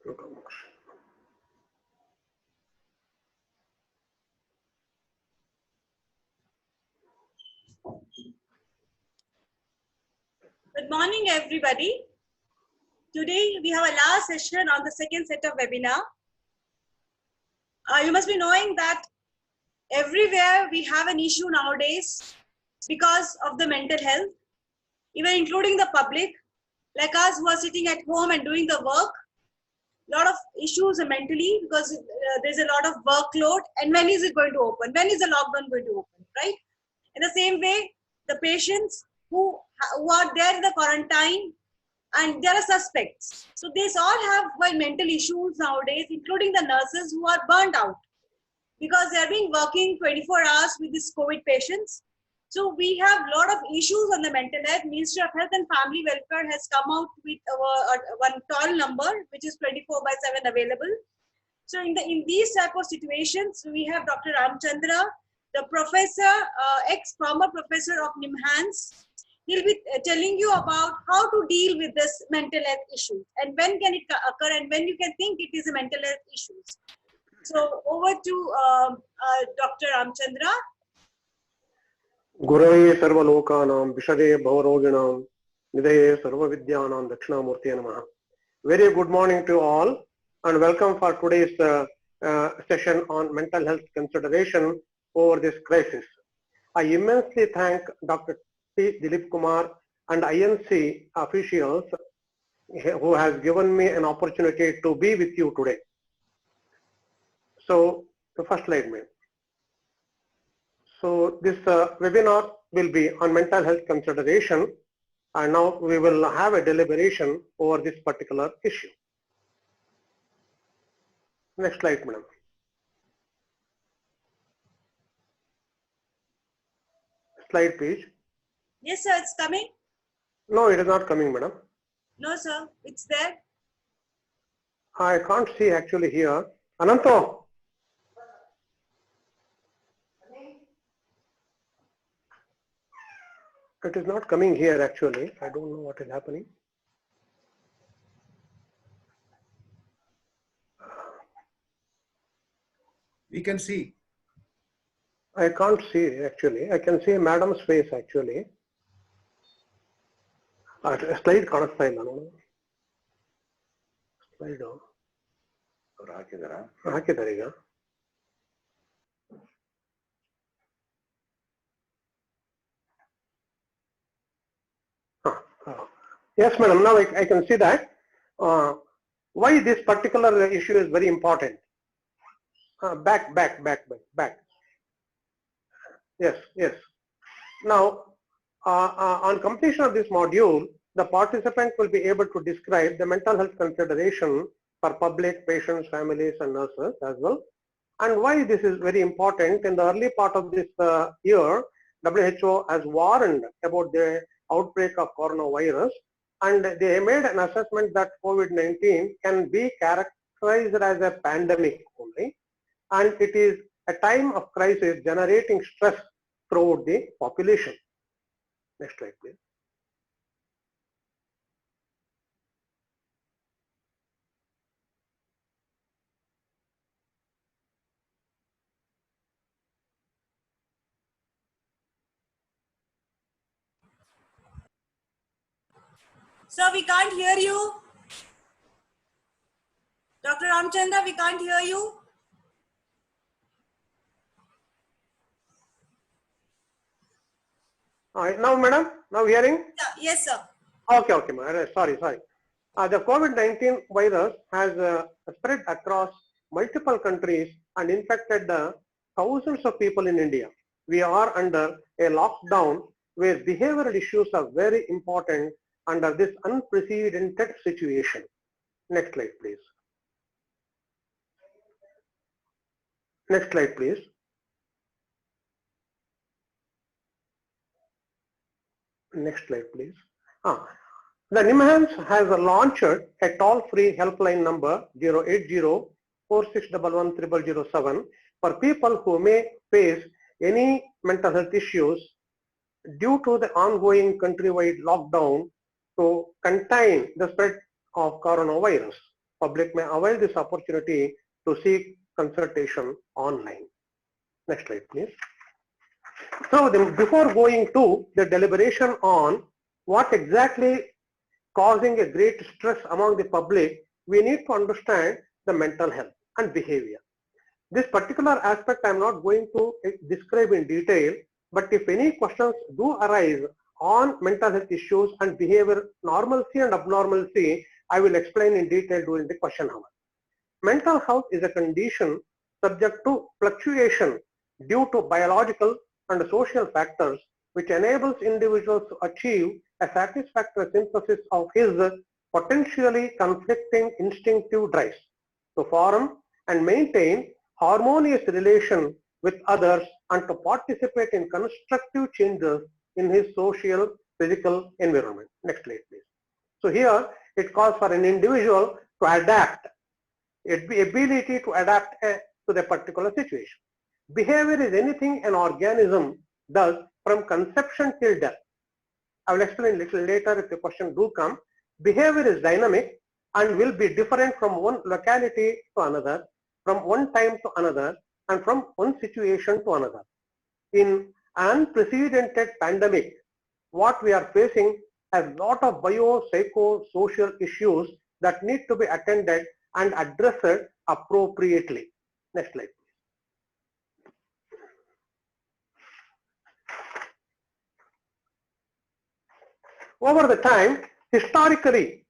Good morning, everybody. Today we have a last session on the second set of webinar. You must be knowing that everywhere we have an issue nowadays because of the mental health, even including the public, like us who are sitting at home and doing the work. A lot of issues mentally because there's a lot of workload. And when is it going to open? When is the lockdown going to open, right? In the same way, the patients who are there in the quarantine and there are suspects. So these all have mental issues nowadays, including the nurses who are burnt out because they have been working 24 hours with these COVID patients. So we have a lot of issues on the mental health. Ministry of Health and Family Welfare has come out with one toll number, which is 24/7 available. So in these type of situations, we have Dr. Ramchandra, the professor, ex-former professor of NIMHANS. He'll be telling you about how to deal with this mental health issue and when can it occur and when you can think it is a mental health issues. So over to Dr. Ramchandra. Gurave sarvalokanam vishade bhavaroginam nidaye sarvavidyanam dakshinamurtiye namaha. Very good morning to all and welcome for today's session on mental health consideration over this crisis. I immensely thank Dr. T. Dilip Kumar and INC officials who has given me an opportunity to be with you today. So the first slide, ma'am. So this webinar will be on mental health consideration, and now we will have a deliberation over this particular issue. Next slide, madam. Slide, please. Yes, sir, it's coming. No, it is not coming, madam. No, sir, it's there. I can't see actually here. Ananto. It is not coming here actually. I don't know what is happening. We can see. I can't see actually. I can see madam's face actually. Slide ಕಾಣಿಸ್ತಾ ಇಲ್ಲ ನೋಡು. Slide ಅವರು ಹಾಕಿದಾರಾ? ಹಾಕಿದ್ದಾರೆ ಈಗ. Yes, madam. Now I can see that. Why this particular issue is very important. Back. Yes. Now, on completion of this module, the participant will be able to describe the mental health consideration for public, patients, families, and nurses as well, and why this is very important. In the early part of this year, WHO has warned about the outbreak of coronavirus, and they made an assessment that COVID-19 can be characterized as a pandemic only, and it is a time of crisis generating stress throughout the population. Next slide, please. Sir, we can't hear you. Dr. Ramchandra, we can't hear you. Now, madam, now hearing? Yes, sir. Okay, madam. Sorry. The COVID-19 virus has spread across multiple countries and infected thousands of people in India. We are under a lockdown where behavioral issues are very important under this unprecedented situation. Next slide, please. Next slide, please. Next slide, please. The NIMHANS has launched a toll-free helpline number 080-4611-0007 for people who may face any mental health issues due to the ongoing countrywide lockdown to contain the spread of coronavirus. public may avail this opportunity to seek consultation online. Next slide, please. So before going to the deliberation on what exactly causing a great stress among the public, we need to understand the mental health and behavior. This particular aspect I am not going to describe in detail, but if any questions do arise on mental health issues and behavior normalcy and abnormalcy, I will explain in detail during the question hour. Mental health is a condition subject to fluctuation due to biological and social factors which enables individuals to achieve a satisfactory synthesis of his potentially conflicting instinctive drives to form and maintain harmonious relation with others and to participate in constructive changes in his social physical environment. Next slide, please. So here it calls for an individual to adapt, ability to adapt to the particular situation. Behavior is anything an organism does from conception till death. I will explain little later if the question do come. Behavior is dynamic and will be different from one locality to another, from one time to another, and from one situation to another. In unprecedented pandemic, what we are facing a lot of bio-psycho-social issues that need to be attended and addressed appropriately. Next slide. Over the time, historically,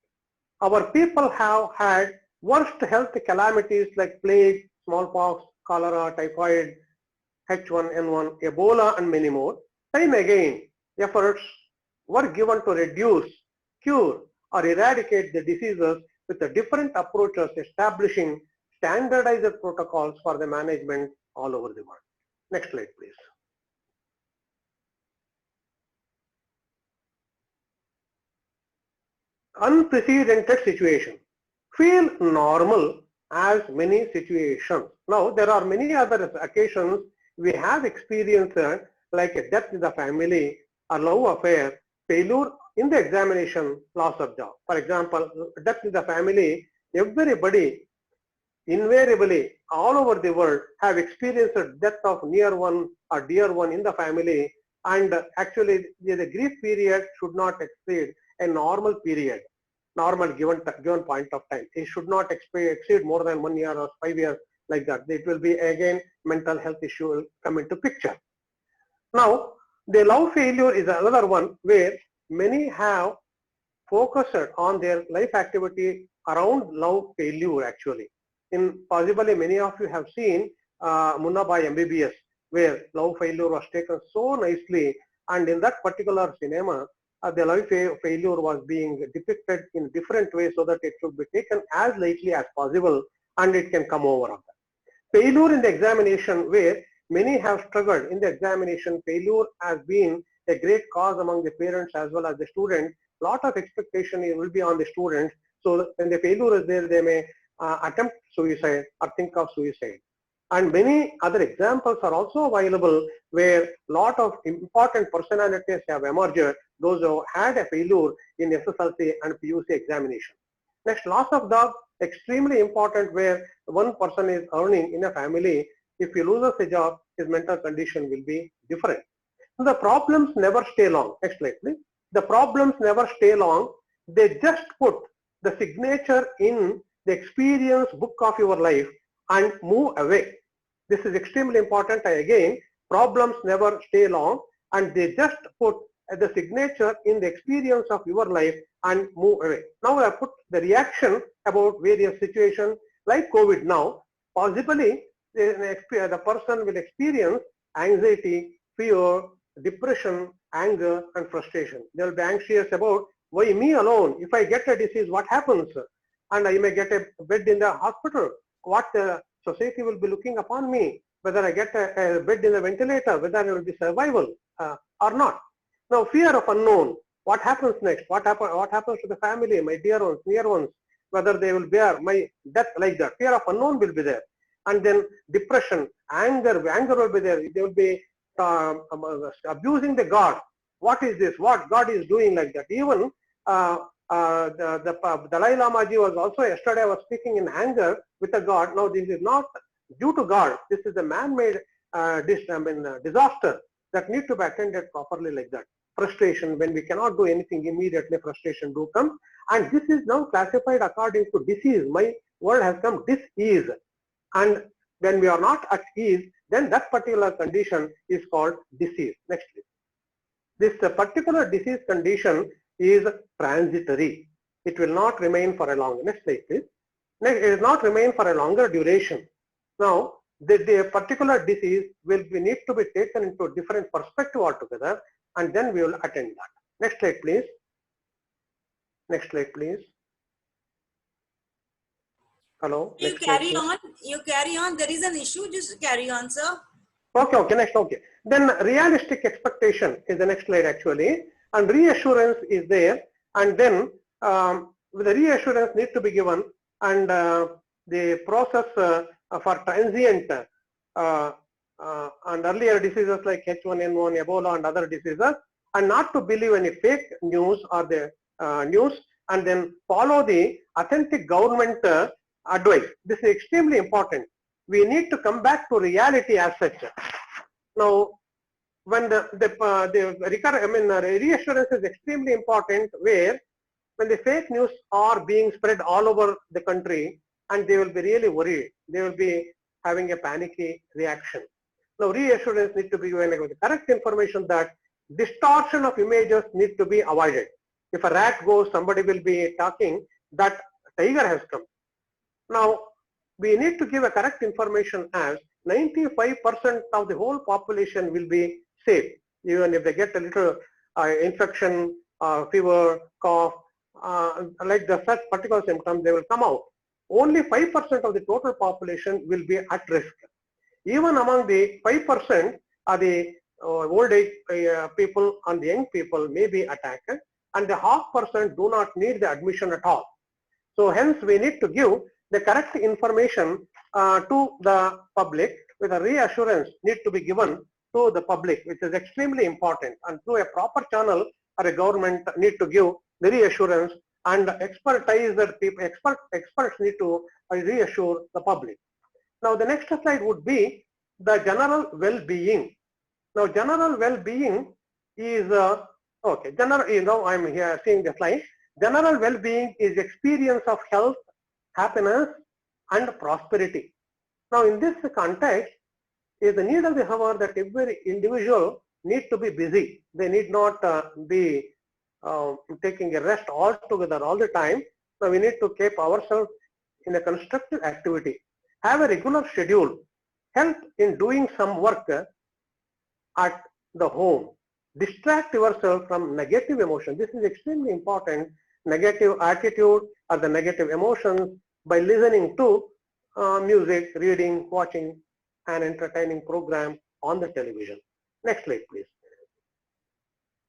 our people have had worst health calamities like plague, smallpox, cholera, typhoid, H1N1, Ebola, and many more. Time again, efforts were given to reduce, cure, or eradicate the diseases with the different approaches, establishing standardized protocols for the management all over the world. Next slide, please. Unprecedented situation. Feel normal as many situations. Now, there are many other occasions we have experienced like a death in the family, a love affair, failure in the examination, loss of job. For example, death in the family, everybody invariably all over the world have experienced a death of near one or dear one in the family, and actually the grief period should not exceed a normal period, normal given point of time. It should not exceed more than 1 year or 5 years like that. It will be again mental health issue will come into picture. Now, the love failure is another one where many have focused on their life activity around love failure actually. In possibly many of you have seen Munna Bhai MBBS, where love failure was taken so nicely, and in that particular cinema, the life failure was being depicted in different ways so that it should be taken as lightly as possible and it can come over of that. Failure in the examination, where many have struggled in the examination, failure has been a great cause among the parents as well as the students. Lot of expectation will be on the students, so when the failure is there, they may attempt suicide or think of suicide. And many other examples are also available where lot of important personalities have emerged, those who had a failure in SSLC and PUC examination. Next, loss of job, extremely important, where one person is earning in a family. If he loses a job, his mental condition will be different. So the problems never stay long. Next slide, please. The problems never stay long. They just put the signature in the experience book of your life and move away. This is extremely important. Again, problems never stay long, and they just put the signature in the experience of your life and move away. Now I put the reaction about various situations like COVID now. Possibly the person will experience anxiety, fear, depression, anger, and frustration. They will be anxious about, why me alone? If I get a disease, what happens? And I may get a bed in the hospital. What the society will be looking upon me? Whether I get a bed in the ventilator, whether it will be survival or not. Now, fear of unknown. What happens next? What happens to the family, my dear ones, near ones? Whether they will bear my death like that. Fear of unknown will be there. And then depression, anger will be there. They will be abusing the God. What is this? What God is doing like that? Even the Dalai Lama ji was also yesterday was speaking in anger with a God. Now this is not due to God. This is a man-made disaster that need to be attended properly like that. Frustration, when we cannot do anything immediately, frustration do come, and this is now classified according to disease. My word has come dis-ease, and when we are not at ease, then that particular condition is called disease. Next please. This particular disease condition is transitory. It will not remain for a long. Next slide please. Next, it will not remain for a longer duration. Now the particular disease will need to be taken into a different perspective altogether, and then we will attend that. Next slide please. Next slide please. Hello. You Next slide, carry please. on. You carry on. There is an issue. Just carry on, sir. Okay, next, Then realistic expectation is the next slide actually, and reassurance is there, and then the reassurance need to be given, and the process for transient and earlier diseases like H1N1, Ebola and other diseases, and not to believe any fake news or the news, and then follow the authentic government advice. This is extremely important. We need to come back to reality as such. Now, when the reassurance is extremely important, where when the fake news are being spread all over the country, and they will be really worried, they will be having a panicky reaction. Now, reassurance need to be given with the correct information that distortion of images need to be avoided. If a rat goes, somebody will be talking that tiger has come. Now, we need to give a correct information as 95% of the whole population will be safe. Even if they get a little infection, fever, cough, like the such particular symptoms, they will come out. Only 5% of the total population will be at risk. Even among the 5% of the old age people and the young people may be attacked, and the 0.5% do not need the admission at all. So hence we need to give the correct information to the public, with a reassurance need to be given to the public, which is extremely important, and through a proper channel or a government need to give the reassurance, and expertise that people, experts need to reassure the public. Now the next slide would be the general well-being. Now general well-being is general, I'm here seeing the slide. General well-being is experience of health, happiness and prosperity. Now in this context, is the need of the hour that every individual need to be busy. They need not be taking a rest altogether all the time. So we need to keep ourselves in a constructive activity. Have a regular schedule. Help in doing some work at the home. Distract yourself from negative emotion. This is extremely important. Negative attitude or the negative emotions by listening to music, reading, watching an entertaining program on the television. Next slide, please.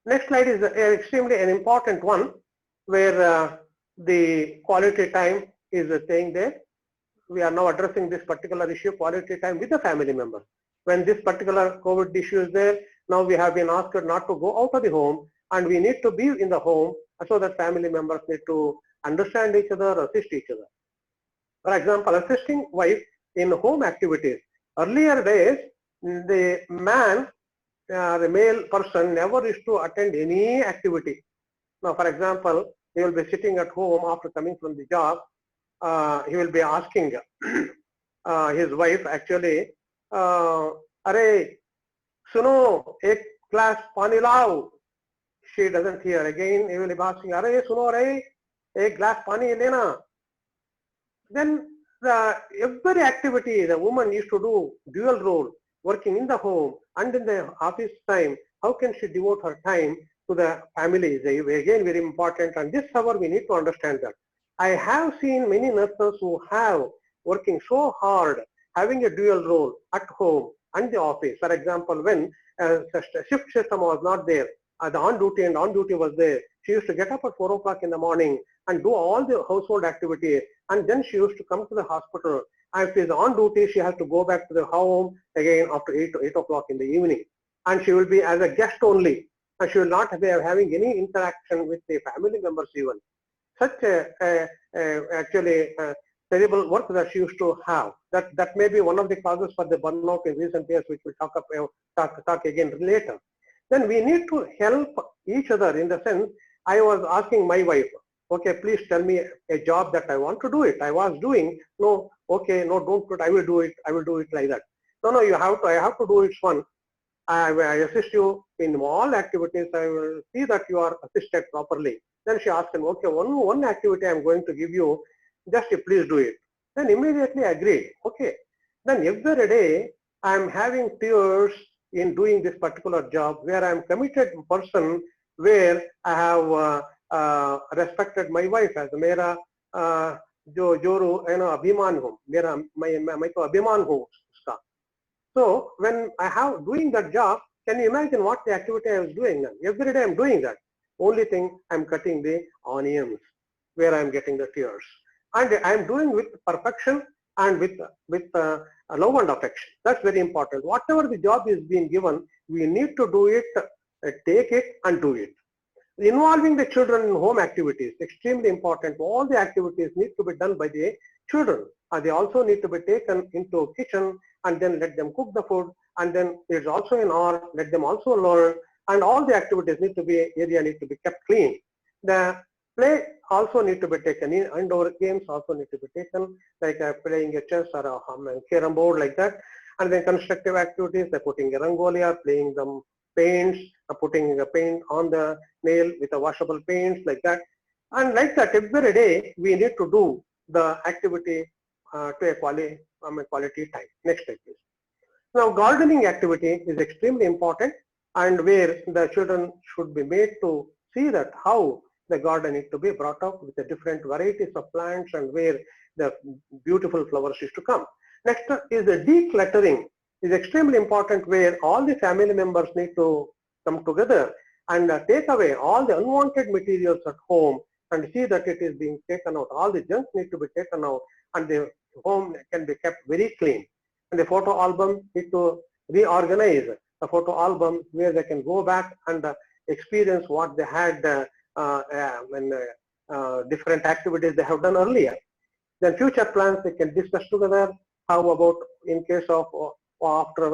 Next slide is extremely an important one, where the quality time is staying there. We are now addressing this particular issue, quality time with the family members. When this particular COVID issue is there, now we have been asked not to go out of the home, and we need to be in the home so that family members need to understand each other, assist each other. For example, assisting wife in home activities. Earlier days, the man, the male person never used to attend any activity. Now, for example, he will be sitting at home after coming from the job. He will be asking his wife actually, "Arey, suno, ek glass pani lao." She doesn't hear. Again, he will be asking, "Arey, suno, arey, ek glass pani lena." Then every activity the woman used to do dual role, working in the home and in the office time. How can she devote her time to the family? Again, very important, and this hour we need to understand that. I have seen many nurses who have working so hard, having a dual role at home and the office. For example, when shift system was not there, the on duty and on duty was there. She used to get up at 4 o'clock in the morning and do all the household activities, and then she used to come to the hospital. And if she is on duty, she has to go back to the home again after 8 o'clock in the evening. And she will be as a guest only, and she will not be having any interaction with the family members even. such actually terrible work that she used to have. That may be one of the causes for the burnout in recent years, which we'll talk again later. Then we need to help each other in the sense, I was asking my wife, okay, please tell me a job that I want to do it. I was doing, no, okay, no, don't put, I will do it like that. No, you have to, I have to do it one. I assist you in all activities. I will see that you are assisted properly. Then she asked him, okay, one activity I'm going to give you, just please do it. Then immediately agreed. Okay. Then every day I'm having tears in doing this particular job where I'm committed person, where I have respected my wife as मेरा जो अभिमान हूँ मेरा मैं तो अभिमान हूँ उसका. So when I have doing that job, can you imagine what the activity I was doing? Every day I'm doing that. Only thing I'm cutting the onions where I'm getting the tears, and I'm doing with perfection and with love and affection. That's very important. Whatever the job is being given, we need to do it, take it and do it. Involving the children in home activities, extremely important. All the activities need to be done by the children. They also need to be taken into kitchen and then let them cook the food, and then it's also in art, let them also learn, and all the activities need to be, area need to be kept clean. The play also need to be taken in, indoor games also need to be taken, like playing a chess or a carom board like that, and then constructive activities, like putting a rangoli, playing them paints, putting a paint on the nail with a washable paints like that. And like that, every day we need to do the activity to a quality time. Next slide, please. Now, gardening activity is extremely important, and where the children should be made to see that how the garden is to be brought up with the different varieties of plants and where the beautiful flowers is to come. Next is the decluttering. Is extremely important, where all the family members need to come together and take away all the unwanted materials at home and see that it is being taken out. All the junk need to be taken out and the home can be kept very clean. And the photo album need to reorganize the photo album where they can go back and experience what they had when different activities they have done earlier. Then future plans they can discuss together. How about in case of after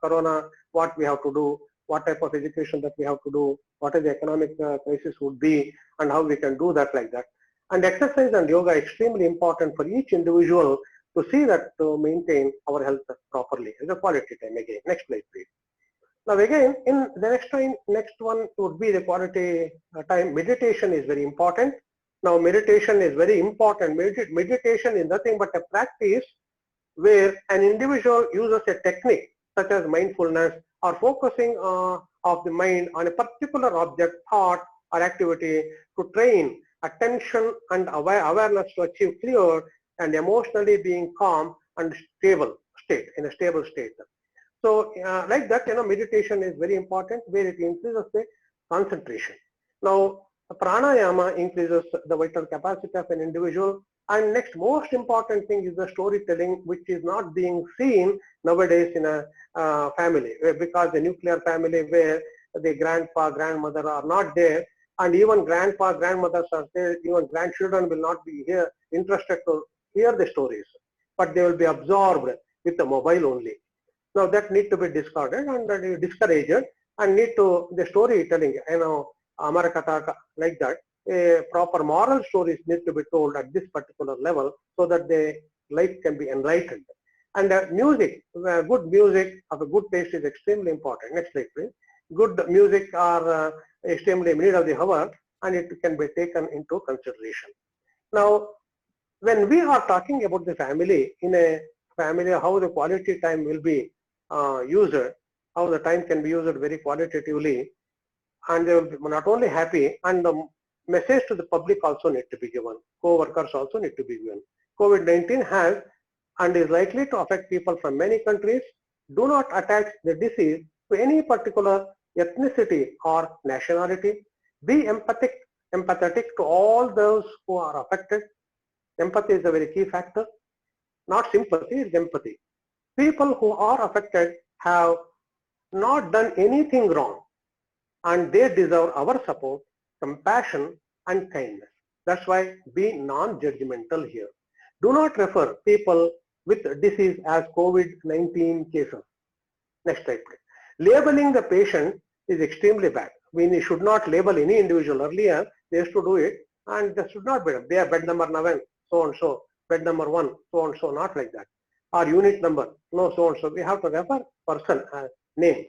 Corona, what we have to do, what type of education that we have to do, what is the economic crisis would be, and how we can do that like that. And exercise and yoga are extremely important for each individual to see that to maintain our health properly. It's a quality time again. Next slide, please. Now again, in the next one would be the quality time. Meditation is very important. Now meditation is very important. Meditation is nothing but a practice where an individual uses a technique such as mindfulness or focusing of the mind on a particular object, thought or activity to train attention and awareness to achieve clear and emotionally being calm and stable state, in a stable state. So like that, meditation is very important, where it increases the concentration. Now pranayama increases the vital capacity of an individual. And next most important thing is the storytelling, which is not being seen nowadays in a family, because the nuclear family where the grandpa, grandmother are not there, and even grandpa, grandmothers are there, even grandchildren will not be here interested to hear the stories, but they will be absorbed with the mobile only. Now that need to be discarded and discouraged, and need to the storytelling, Amarakatha like that. Proper moral stories need to be told at this particular level so that the life can be enlightened. And music, good music of a good taste is extremely important. Next slide, please. Good music are extremely need of the hour, and it can be taken into consideration. Now, when we are talking about the family, in a family, how the quality time will be used, how the time can be used very qualitatively, and they will be not only happy, and the message to the public also need to be given. Co-workers also need to be given. COVID-19 has and is likely to affect people from many countries. Do not attach the disease to any particular ethnicity or nationality. Be empathetic to all those who are affected. Empathy is a very key factor. Not sympathy, it's empathy. People who are affected have not done anything wrong, and they deserve our support, compassion and kindness. That's why be non-judgmental here. Do not refer people with disease as COVID-19 cases. Next slide, please. Labeling the patient is extremely bad. We should not label any individual. Earlier, they used to do it, and that should not be done. They are bed number 11, so and so, bed number 1, so and so, not like that. Or unit number, no, so and so. We have to refer person as name.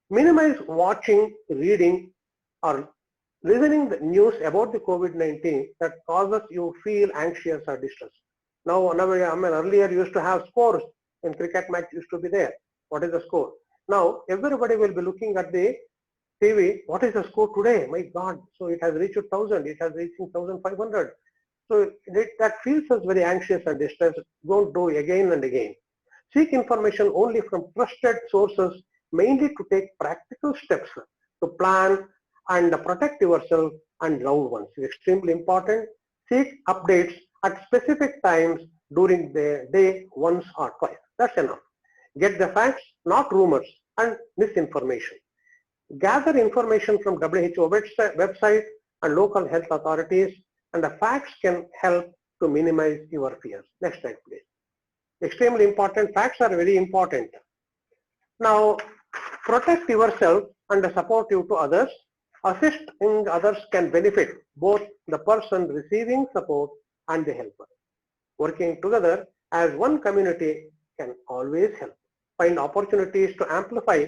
Minimize watching, reading, or listening the news about the COVID-19 that causes you feel anxious or distressed. Now, earlier used to have scores in cricket match used to be there. What is the score? Now, everybody will be looking at the TV. What is the score today? My God. So it has reached 1,000. It has reached 1,500. So that feels us very anxious and distressed. Don't do again and again. Seek information only from trusted sources, mainly to take practical steps to plan and protect yourself and loved ones. It's extremely important. Seek updates at specific times during the day, once or twice. That's enough. Get the facts, not rumors and misinformation. Gather information from WHO website and local health authorities, and the facts can help to minimize your fears. Next slide, please. Extremely important. Facts are very important. Now, protect yourself and support you to others. Assisting others can benefit both the person receiving support and the helper. Working together as one community can always help. Find opportunities to amplify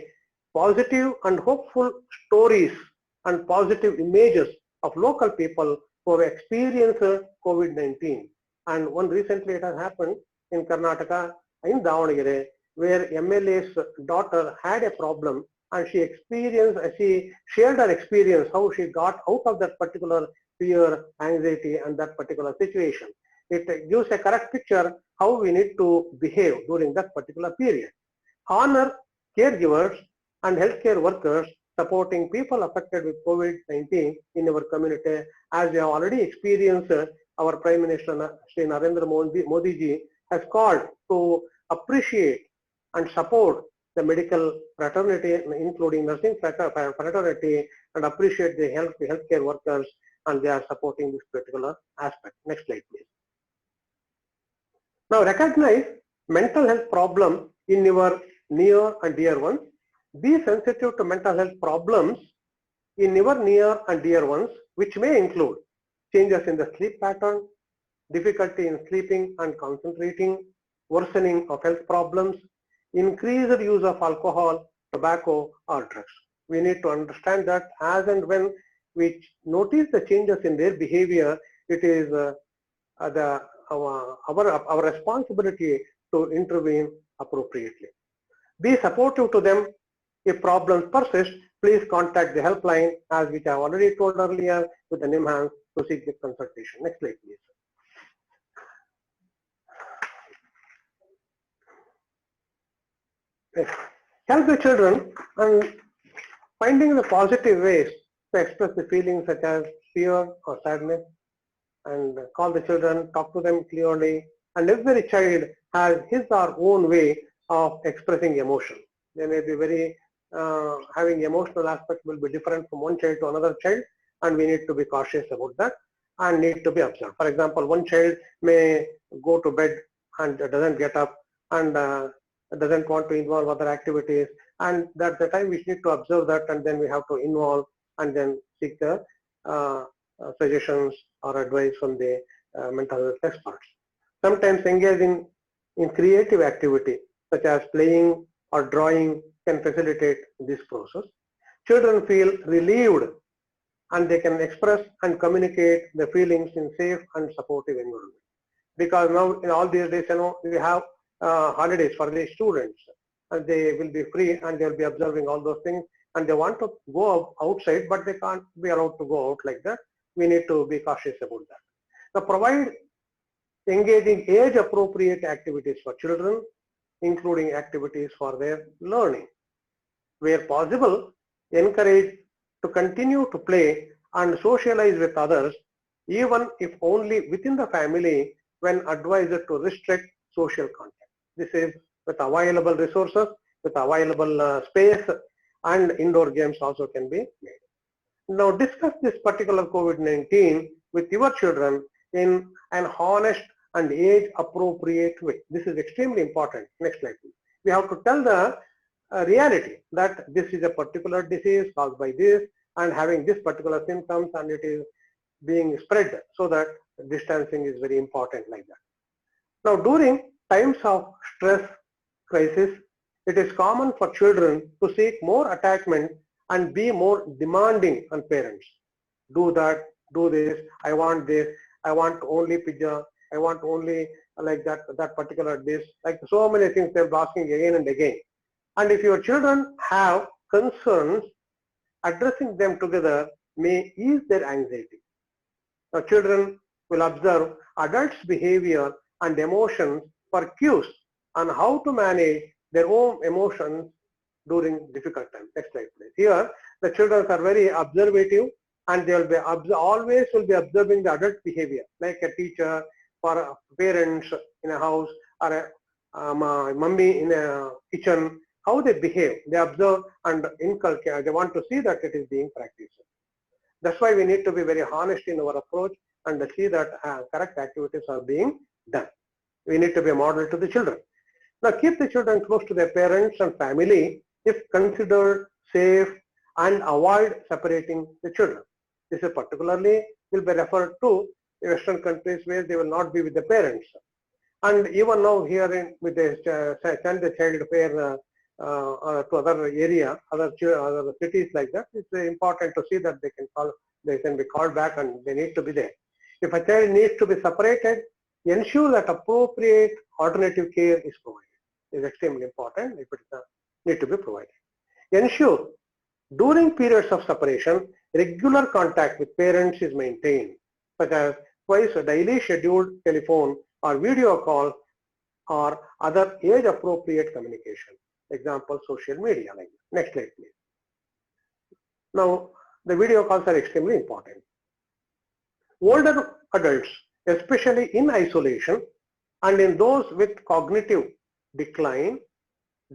positive and hopeful stories and positive images of local people who have experienced COVID-19. And one recently it has happened in Karnataka, in Davanagere, where MLA's daughter had a problem and she shared her experience, how she got out of that particular fear, anxiety and that particular situation. It gives a correct picture how we need to behave during that particular period. Honor caregivers and healthcare workers supporting people affected with COVID-19 in our community. As we have already experienced, our Prime Minister Shri Narendra Modi ji has called to appreciate and support the medical fraternity, including nursing fraternity, and appreciate the healthcare workers, and they are supporting this particular aspect. Next slide, please. Now, recognize mental health problem in your near and dear ones. Be sensitive to mental health problems in your near and dear ones, which may include changes in the sleep pattern, difficulty in sleeping and concentrating, worsening of health problems, increased use of alcohol, tobacco or drugs. We need to understand that as and when we notice the changes in their behavior, it is our responsibility to intervene appropriately. Be supportive to them. If problems persist, please contact the helpline, as which I have already told earlier, with the NIMHANS to seek the consultation. Next slide, please. Help the children and finding the positive ways to express the feelings such as fear or sadness, and call the children, talk to them clearly, and every child has his or own way of expressing emotion. They may be very having emotional aspect will be different from one child to another child, and we need to be cautious about that and need to be observed. For example, one child may go to bed and doesn't get up and doesn't want to involve other activities, and that's the time we need to observe that, and then we have to involve and then seek the suggestions or advice from the mental health experts. Sometimes engaging in creative activity such as playing or drawing can facilitate this process. Children feel relieved and they can express and communicate the feelings in safe and supportive environment. Because now in all these days, we have holidays for the students, and they will be free and they will be observing all those things, and they want to go outside, but they can't be allowed to go out like that. We need to be cautious about that. So provide engaging age appropriate activities for children, including activities for their learning. Where possible, encourage to continue to play and socialize with others, even if only within the family, when advised to restrict social contact. This is with available resources, with available space, and indoor games also can be made. Now discuss this particular COVID-19 with your children in an honest and age appropriate way. This is extremely important. Next slide, please. We have to tell the reality that this is a particular disease caused by this and having this particular symptoms, and it is being spread, so that distancing is very important like that. Now, during times of stress, crisis, it is common for children to seek more attachment and be more demanding on parents. Do that, do this, I want only pizza, I want only like that particular dish, like so many things they're asking again and again. And if your children have concerns, addressing them together may ease their anxiety. Now, children will observe adults' behavior and emotions for cues on how to manage their own emotions during difficult times. Next slide, please. Here, the children are very observative, and they will be always will be observing the adult behavior, like a teacher or parents in a house, or a mummy in a kitchen, how they behave. They observe and inculcate. They want to see that it is being practiced. That's why we need to be very honest in our approach and see that correct activities are being done. We need to be a model to the children. Now, keep the children close to their parents and family if considered safe, and avoid separating the children. This is particularly will be referred to Western countries where they will not be with the parents. And even now here with the send the child fair to other area, other cities like that, it's important to see that they can be called back and they need to be there. If a child needs to be separated, ensure that appropriate alternative care is provided. Is extremely important if it need to be provided. Ensure during periods of separation, regular contact with parents is maintained, such as twice a daily scheduled telephone or video call or other age appropriate communication. Example, social media like that. Next slide, please. Now, the video calls are extremely important. Older adults, especially in isolation and in those with cognitive decline,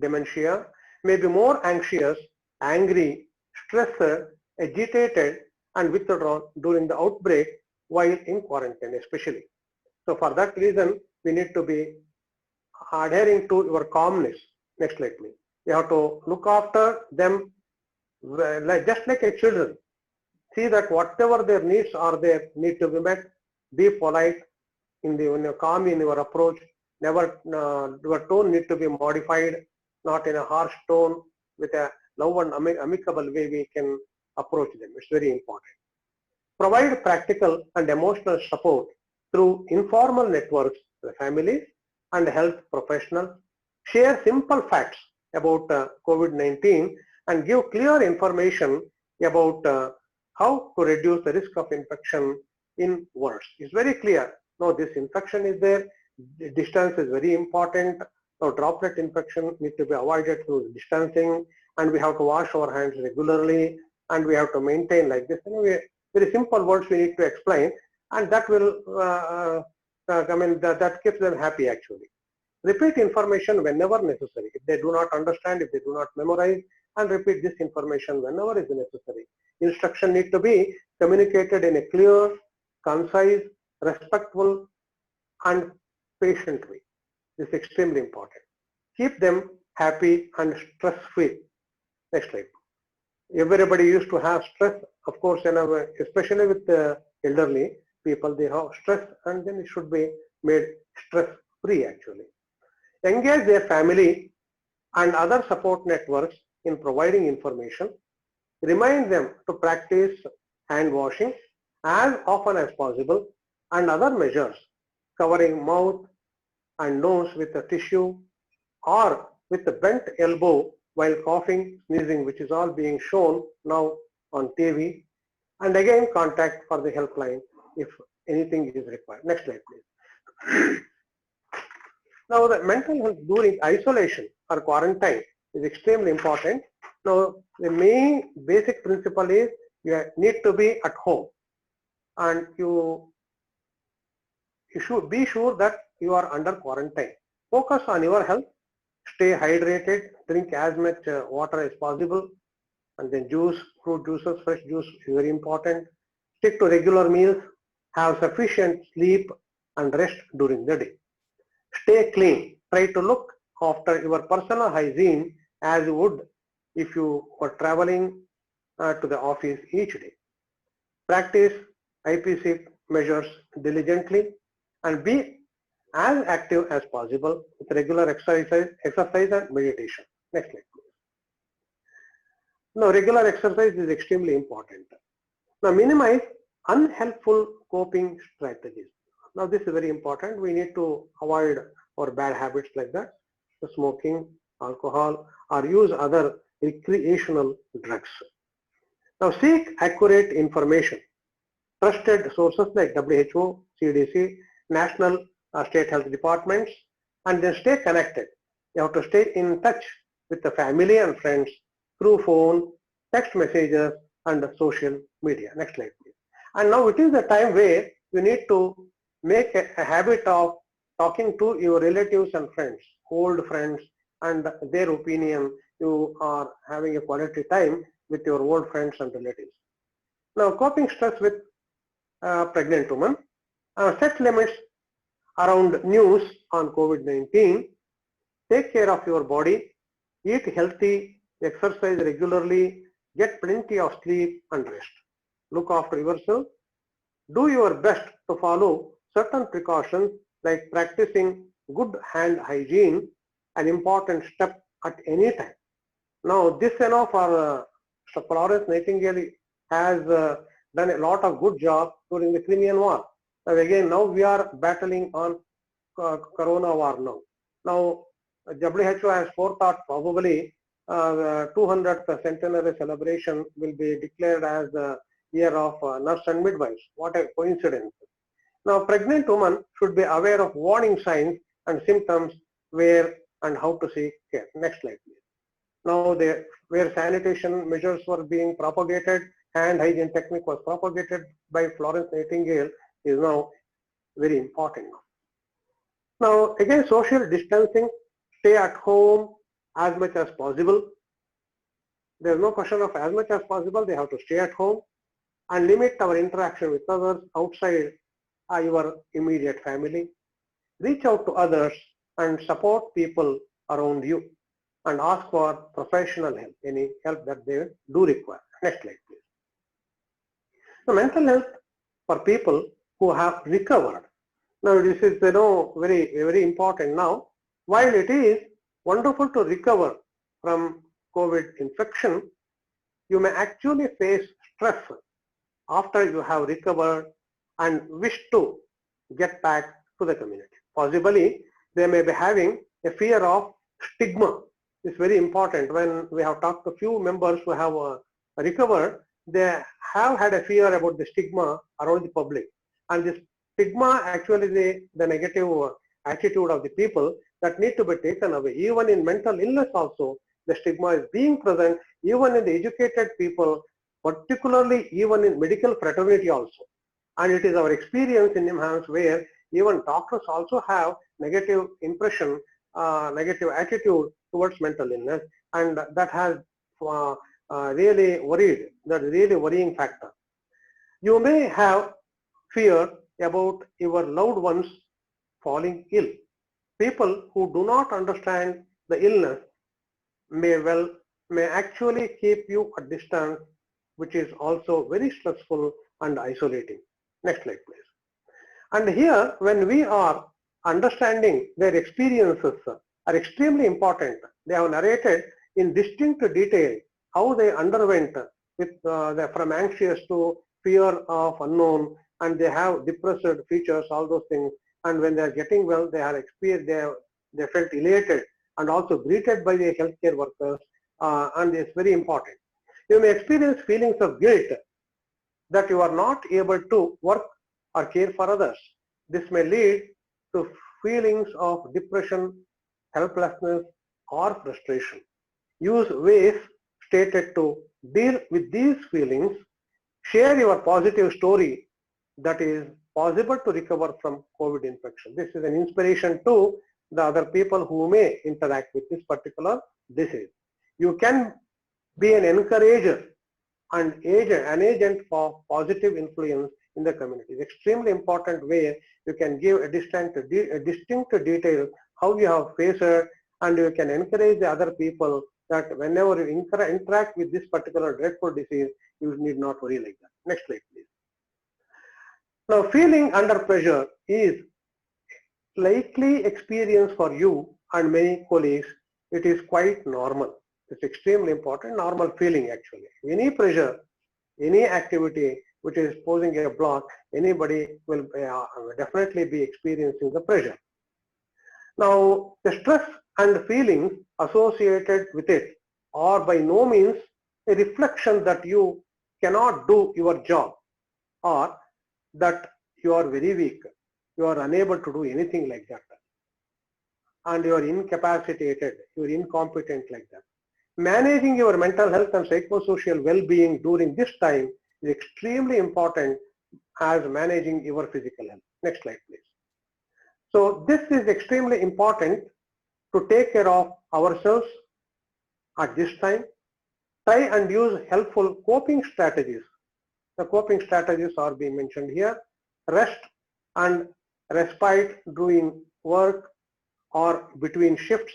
dementia, may be more anxious, angry, stressed, agitated, and withdrawn during the outbreak while in quarantine especially. So for that reason, we need to be adhering to your calmness. Next slide, please. You have to look after them just like a children. See that whatever their needs are there need to be met. Be polite when you're calm in your approach. Never your tone need to be modified, not in a harsh tone. With a love and amicable way we can approach them. It's very important. Provide practical and emotional support through informal networks, the families and health professionals. Share simple facts about COVID-19 and give clear information about how to reduce the risk of infection in words. It's very clear. No, this infection is there. The distance is very important. Now, droplet infection need to be avoided through distancing, and we have to wash our hands regularly, and we have to maintain like this. Anyway, very simple words we need to explain, and that will, that keeps them happy actually. Repeat information whenever necessary. If they do not understand, if they do not memorize, and repeat this information whenever is necessary. Instruction need to be communicated in a clear, concise, respectful, and patient way. This is extremely important. Keep them happy and stress-free. Next slide. Everybody used to have stress, of course, especially with the elderly people, they have stress, and then it should be made stress-free actually. Engage their family and other support networks in providing information. Remind them to practice hand washing as often as possible and other measures covering mouth and nose with a tissue or with a bent elbow while coughing, sneezing, which is all being shown now on TV. And again, contact for the helpline if anything is required. Next slide, please. Now, the mental health during isolation or quarantine is extremely important. Now, the main basic principle is you need to be at home, and you should be sure that you are under quarantine. Focus on your health, stay hydrated, drink as much water as possible, and then juice, fruit juices, fresh juice is very important. Stick to regular meals, Have sufficient sleep and rest during the day. Stay clean. Try to look after your personal hygiene as you would if you were traveling to the office each day. Practice IPC measures diligently and be as active as possible with regular exercise and meditation. Next slide, please. Now, regular exercise is extremely important. Now, minimize unhelpful coping strategies. Now, this is very important. We need to avoid our bad habits like that, the smoking, alcohol, or use other recreational drugs. Now, seek accurate information. Trusted sources like WHO, CDC, national state health departments, and then stay connected. You have to stay in touch with the family and friends through phone, text messages, and social media. Next slide, please. And now it is the time where you need to make a habit of talking to your relatives and friends, old friends, and their opinion. You are having a quality time with your old friends and relatives. Now, coping stress with pregnant women. Set limits around news on COVID-19. Take care of your body. Eat healthy, exercise regularly, get plenty of sleep and rest. Look after yourself. Do your best to follow certain precautions like practicing good hand hygiene, an important step at any time. Now, this for Florence Nightingale has done a lot of good job during the Crimean War. Now again, now we are battling on Corona war now. Now, WHO has forethought probably the 200th centenary celebration will be declared as the year of nurse and midwives. What a coincidence. Now, pregnant women should be aware of warning signs and symptoms where and how to seek care. Next slide, please. Now, where sanitation measures were being propagated, hand hygiene technique was propagated by Florence Nightingale is now very important. Now, again, social distancing, stay at home as much as possible. There's no question of as much as possible. They have to stay at home and limit our interaction with others outside your immediate family. Reach out to others and support people around you and ask for professional help, any help that they do require. Next slide, please. So mental health for people who have recovered. Now this is very important now. While it is wonderful to recover from COVID infection, you may actually face stress after you have recovered and wish to get back to the community. Possibly they may be having a fear of stigma. It's very important. When we have talked to few members who have recovered, they have had a fear about the stigma around the public, and this stigma actually the negative attitude of the people that need to be taken away. Even in mental illness also, the stigma is being present even in the educated people, particularly even in medical fraternity also. And it is our experience in NIMHANS where even doctors also have negative impression, negative attitude towards mental illness, and that has really worried. That is really worrying factor. You may have fear about your loved ones falling ill. People who do not understand the illness may actually keep you at distance, which is also very stressful and isolating. Next slide, please. And here, when we are understanding their experiences are extremely important. They have narrated in distinct detail how they underwent with from anxious to fear of unknown, and they have depressed features, all those things. And when they are getting well, they are experienced, they felt elated and also greeted by the healthcare workers, and it's very important. You may experience feelings of guilt that you are not able to work or care for others. This may lead to feelings of depression, helplessness, or frustration. Use ways stated to deal with these feelings. Share your positive story that is possible to recover from COVID infection. This is an inspiration to the other people who may interact with this particular disease. You can be an encourager and an agent for positive influence in the community. It's extremely important way you can give a distinct detail how you have faced, and you can encourage the other people that whenever you interact with this particular dreadful disease, you need not worry like that. Next slide, please. Now, feeling under pressure is likely experience for you and many colleagues. It is quite normal. It's extremely important, normal feeling actually. Any pressure, any activity which is posing a block, anybody will definitely be experiencing the pressure. Now, the stress and feelings associated with it are by no means a reflection that you cannot do your job or that you are very weak, you are unable to do anything like that, and you are incapacitated, you are incompetent like that. Managing your mental health and psychosocial well-being during this time is extremely important as managing your physical health. Next slide, please. So this is extremely important to take care of ourselves at this time. Try and use helpful coping strategies. The coping strategies are being mentioned here. Rest and respite during work or between shifts.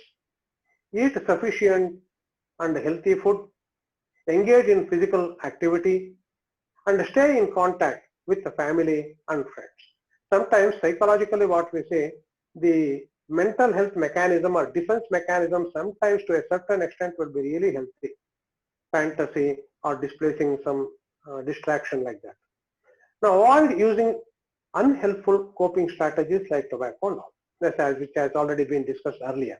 Eat sufficient and healthy food. Engage in physical activity and stay in contact with the family and friends. Sometimes psychologically what we say, the mental health mechanism or defense mechanism sometimes to a certain extent will be really healthy. Fantasy or displacing some distraction like that. Now avoid using unhelpful coping strategies like tobacco now, which has already been discussed earlier.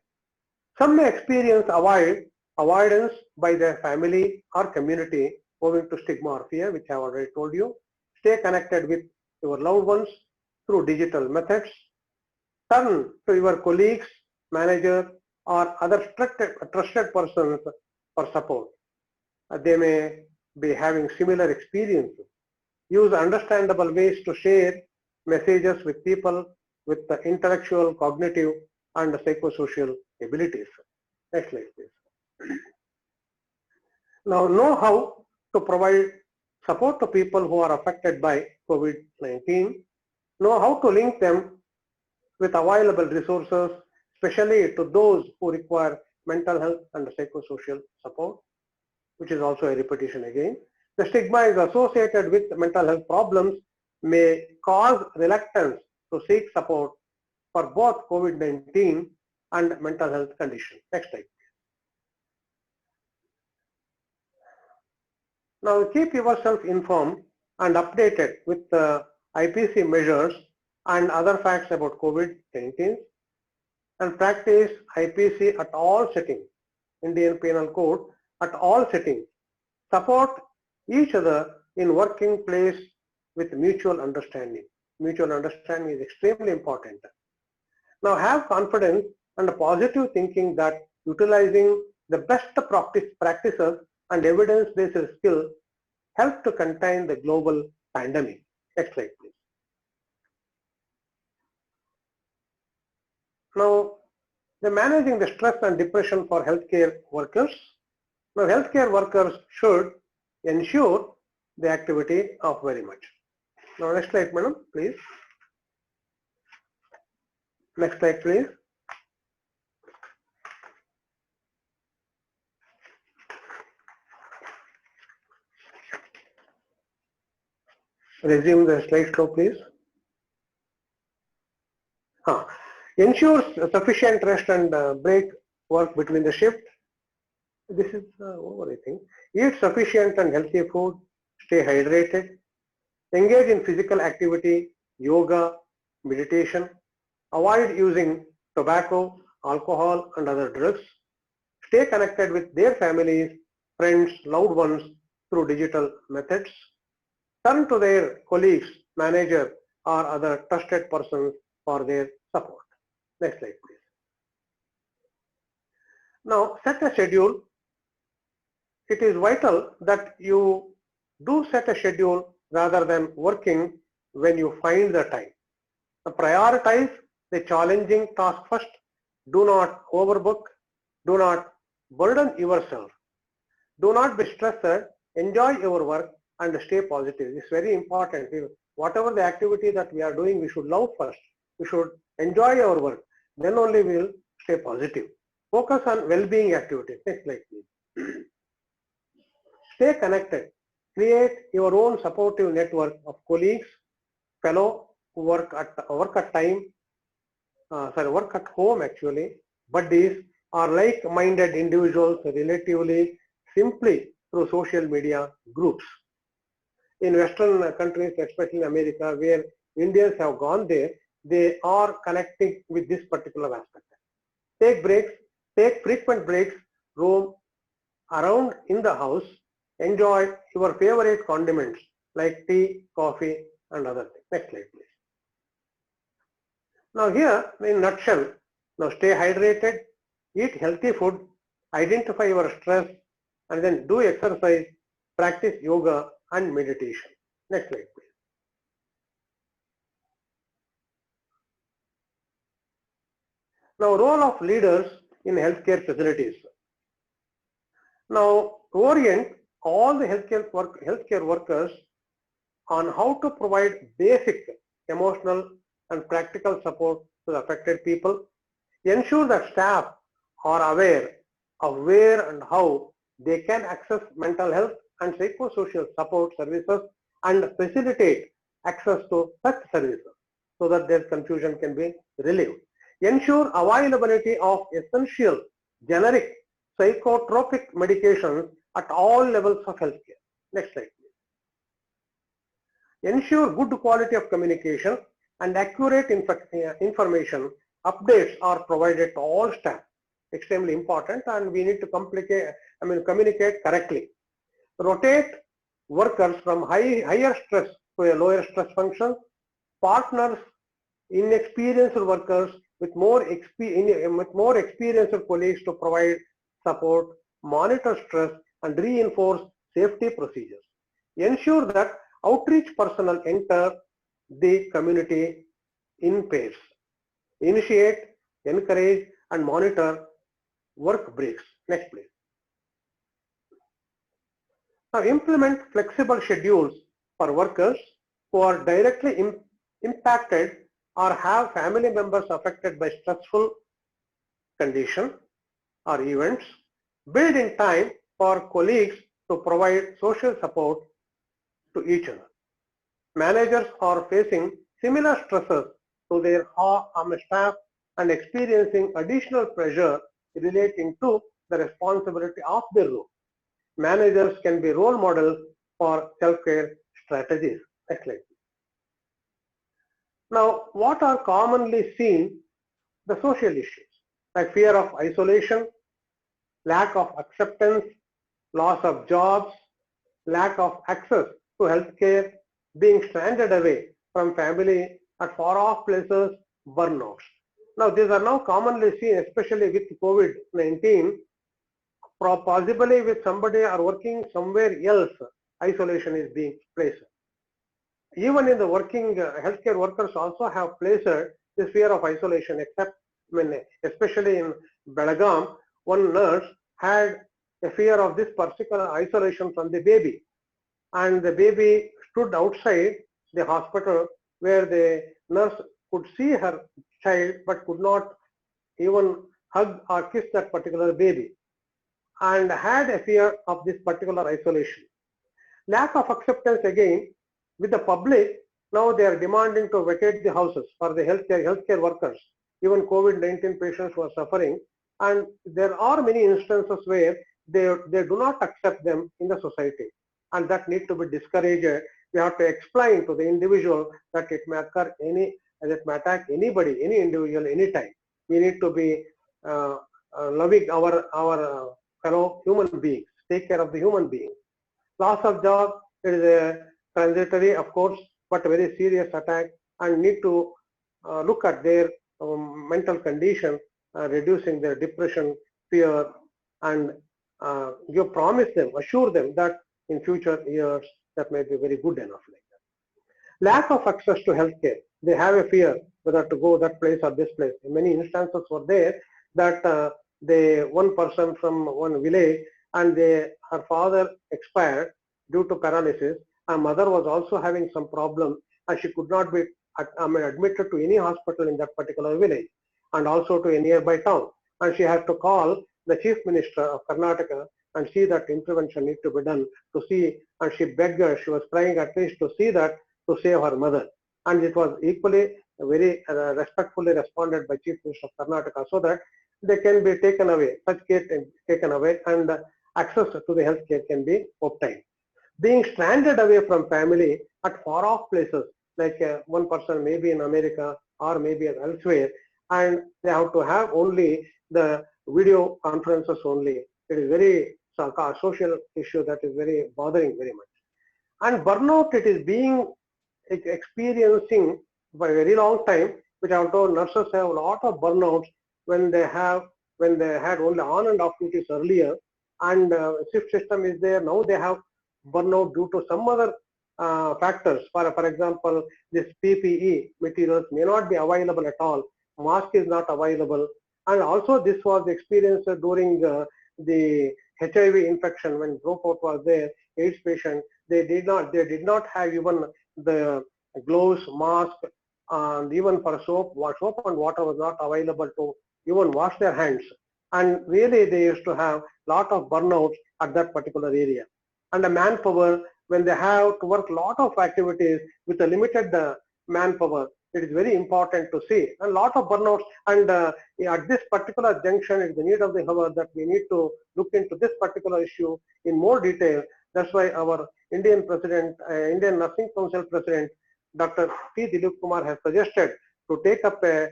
Some may experience avoidance by their family or community owing to stigma or fear, which I have already told you. Stay connected with your loved ones through digital methods. Turn to your colleagues, manager, or other trusted persons for support. They may be having similar experiences. Use understandable ways to share messages with people with the intellectual, cognitive, and psychosocial abilities. Next slide, please. Now, know how to provide support to people who are affected by COVID-19. Know how to link them with available resources, especially to those who require mental health and psychosocial support, which is also a repetition again. The stigma is associated with mental health problems may cause reluctance to seek support for both COVID-19 and mental health conditions. Next slide. Now keep yourself informed and updated with the IPC measures and other facts about COVID-19 and practice IPC at all settings, Indian Penal Code at all settings. Support each other in working place with mutual understanding. Mutual understanding is extremely important. Now have confidence and positive thinking that utilizing the best practices and evidence-based skills help to contain the global pandemic. Next slide, please. Now, the managing the stress and depression for healthcare workers. Now, healthcare workers should ensure the activity of very much. Now, next slide, madam, please. Next slide, please. Resume the slideshow, please. Ensures sufficient rest and break work between the shift. This is over, I think. Eat sufficient and healthy food. Stay hydrated. Engage in physical activity, yoga, meditation. Avoid using tobacco, alcohol, and other drugs. Stay connected with their families, friends, loved ones through digital methods. Turn to their colleagues, manager, or other trusted persons for their support. Next slide, please. Now, set a schedule. It is vital that you do set a schedule rather than working when you find the time. Prioritize the challenging task first. Do not overbook. Do not burden yourself. Do not be stressed. Enjoy your work and stay positive. It's very important. whatever the activity that we are doing, we should love first. We should enjoy our work. Then only we will stay positive. Focus on well-being activities. Next slide, please. Stay connected. Create your own supportive network of colleagues, fellow who work at home actually, buddies, or like-minded individuals relatively simply through social media groups. In Western countries, especially in America, where Indians have gone there, they are connecting with this particular aspect. Take breaks, take frequent breaks, roam around in the house, enjoy your favorite condiments like tea, coffee, and other things. Next slide, please. Now here, in nutshell, now stay hydrated, eat healthy food, identify your stress, and then do exercise, practice yoga and meditation. Next slide, please. Now, role of leaders in healthcare facilities. Now, orient all the healthcare workers on how to provide basic emotional and practical support to the affected people. Ensure that staff are aware of where and how they can access mental health and psychosocial support services and facilitate access to such services so that their confusion can be relieved. Ensure availability of essential generic psychotropic medications at all levels of healthcare. Next slide, please. Ensure good quality of communication and accurate information updates are provided to all staff. Extremely important, and we need to communicate correctly. Rotate workers from higher stress to a lower stress function. Partners inexperienced workers with more experienced colleagues to provide support, monitor stress, and reinforce safety procedures. Ensure that outreach personnel enter the community in pairs. Initiate, encourage, and monitor work breaks. Next, please. Now, implement flexible schedules for workers who are directly impacted or have family members affected by stressful condition or events. Build in time for colleagues to provide social support to each other. Managers are facing similar stresses to their staff and experiencing additional pressure relating to the responsibility of their role. Managers can be role models for self-care strategies. Next slide. Now, what are commonly seen? The social issues like fear of isolation, lack of acceptance, loss of jobs, lack of access to healthcare, being stranded away from family at far-off places, burnouts. Now, these are now commonly seen, especially with COVID-19. Possibly with somebody or working somewhere else, isolation is being placed. Even in the working healthcare workers also have placed this fear of isolation, except especially in Belgaum, one nurse had a fear of this particular isolation from the baby, and the baby stood outside the hospital where the nurse could see her child but could not even hug or kiss that particular baby, and had a fear of this particular isolation. Lack of acceptance again with the public. Now they are demanding to vacate the houses for the healthcare workers. Even COVID-19 patients were suffering, and there are many instances where they do not accept them in the society, and that need to be discouraged. We have to explain to the individual that it may occur it may attack anybody, any individual, anytime. We need to be loving our fellow human beings, take care of the human beings. Loss of job, it is a transitory, of course, but a very serious attack, and need to look at their mental condition, reducing their depression, fear, and you promise them, assure them that in future years that may be very good enough like that. Lack of access to healthcare. They have a fear whether to go that place or this place. In many instances were there that one person from one village, and her father expired due to paralysis. Her mother was also having some problem and she could not be admitted to any hospital in that particular village and also to a nearby town. And she had to call the Chief Minister of Karnataka and see that intervention need to be done to see, and she begged her, she was trying at least to see that to save her mother. And it was equally very respectfully responded by Chief Minister of Karnataka so that they can be taken away, such care taken away, and access to the health care can be obtained. Being stranded away from family at far off places, like one person may be in America or maybe elsewhere, and they have to have only the video conferences only. It is very social issue that is very bothering very much. And burnout, it is being experiencing for a very long time, which although nurses have a lot of burnouts when they had only on and off duties earlier, and shift system is there. Now they have burnout due to some other factors. For example, this PPE materials may not be available at all. Mask is not available. And also this was experienced during the HIV infection when broke out was there, AIDS patient. They did not have even the gloves, mask, and even for soap and water was not available to even wash their hands. And really they used to have lot of burnouts at that particular area. And the manpower, when they have to work lot of activities with a limited manpower, it is very important to see. And a lot of burnouts, and at this particular junction, it's the need of the hour that we need to look into this particular issue in more detail. That's why our Indian President, Indian Nursing Council President, Dr. P. Dilip Kumar has suggested to take up a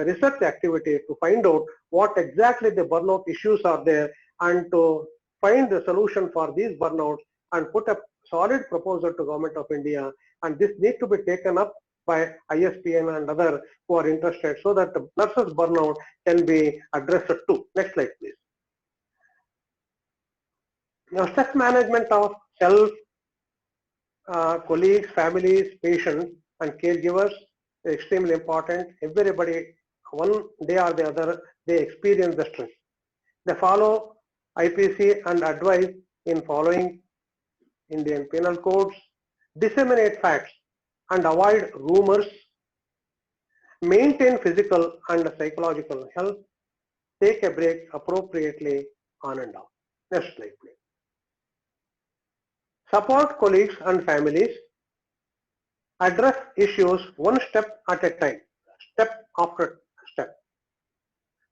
research activity to find out what exactly the burnout issues are there and to find the solution for these burnouts and put a solid proposal to Government of India. And this needs to be taken up by ISPN and other who are interested so that the nurses burnout can be addressed too. Next slide, please. Now, stress management of self, colleagues, families, patients, and caregivers is extremely important. Everybody, one day or the other, they experience the stress. They follow IPC and advise in following Indian penal codes, disseminate facts and avoid rumors, maintain physical and psychological health, take a break appropriately on and off. Next slide, please. Support colleagues and families, address issues one step at a time, step after step.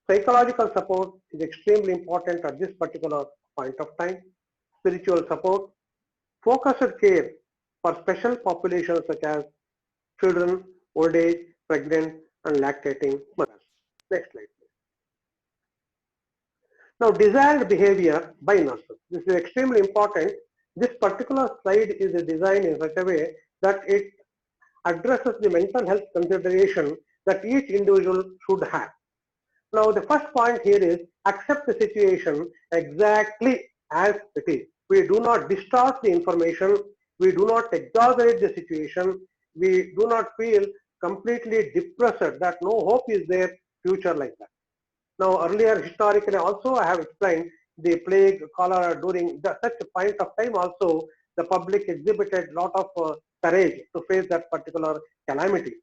Psychological support is extremely important at this particular point of time. Spiritual support, focused care for special populations such as children, old age, pregnant, and lactating mothers. Next slide, please. Now, desired behavior by nurses. This is extremely important. This particular slide is designed in such a way that it addresses the mental health consideration that each individual should have. Now, the first point here is accept the situation exactly as it is. We do not distort the information. We do not exaggerate the situation. We do not feel completely depressed that no hope is there future like that. Now, earlier historically also I have explained the plague, cholera during such a point of time also the public exhibited lot of courage to face that particular calamity.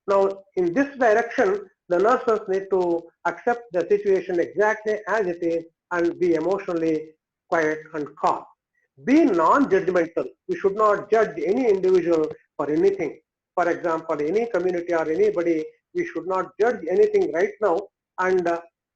Now, in this direction, the nurses need to accept the situation exactly as it is and be emotionally quiet and calm. Be non-judgmental. We should not judge any individual for anything. For example, any community or anybody, we should not judge anything right now, and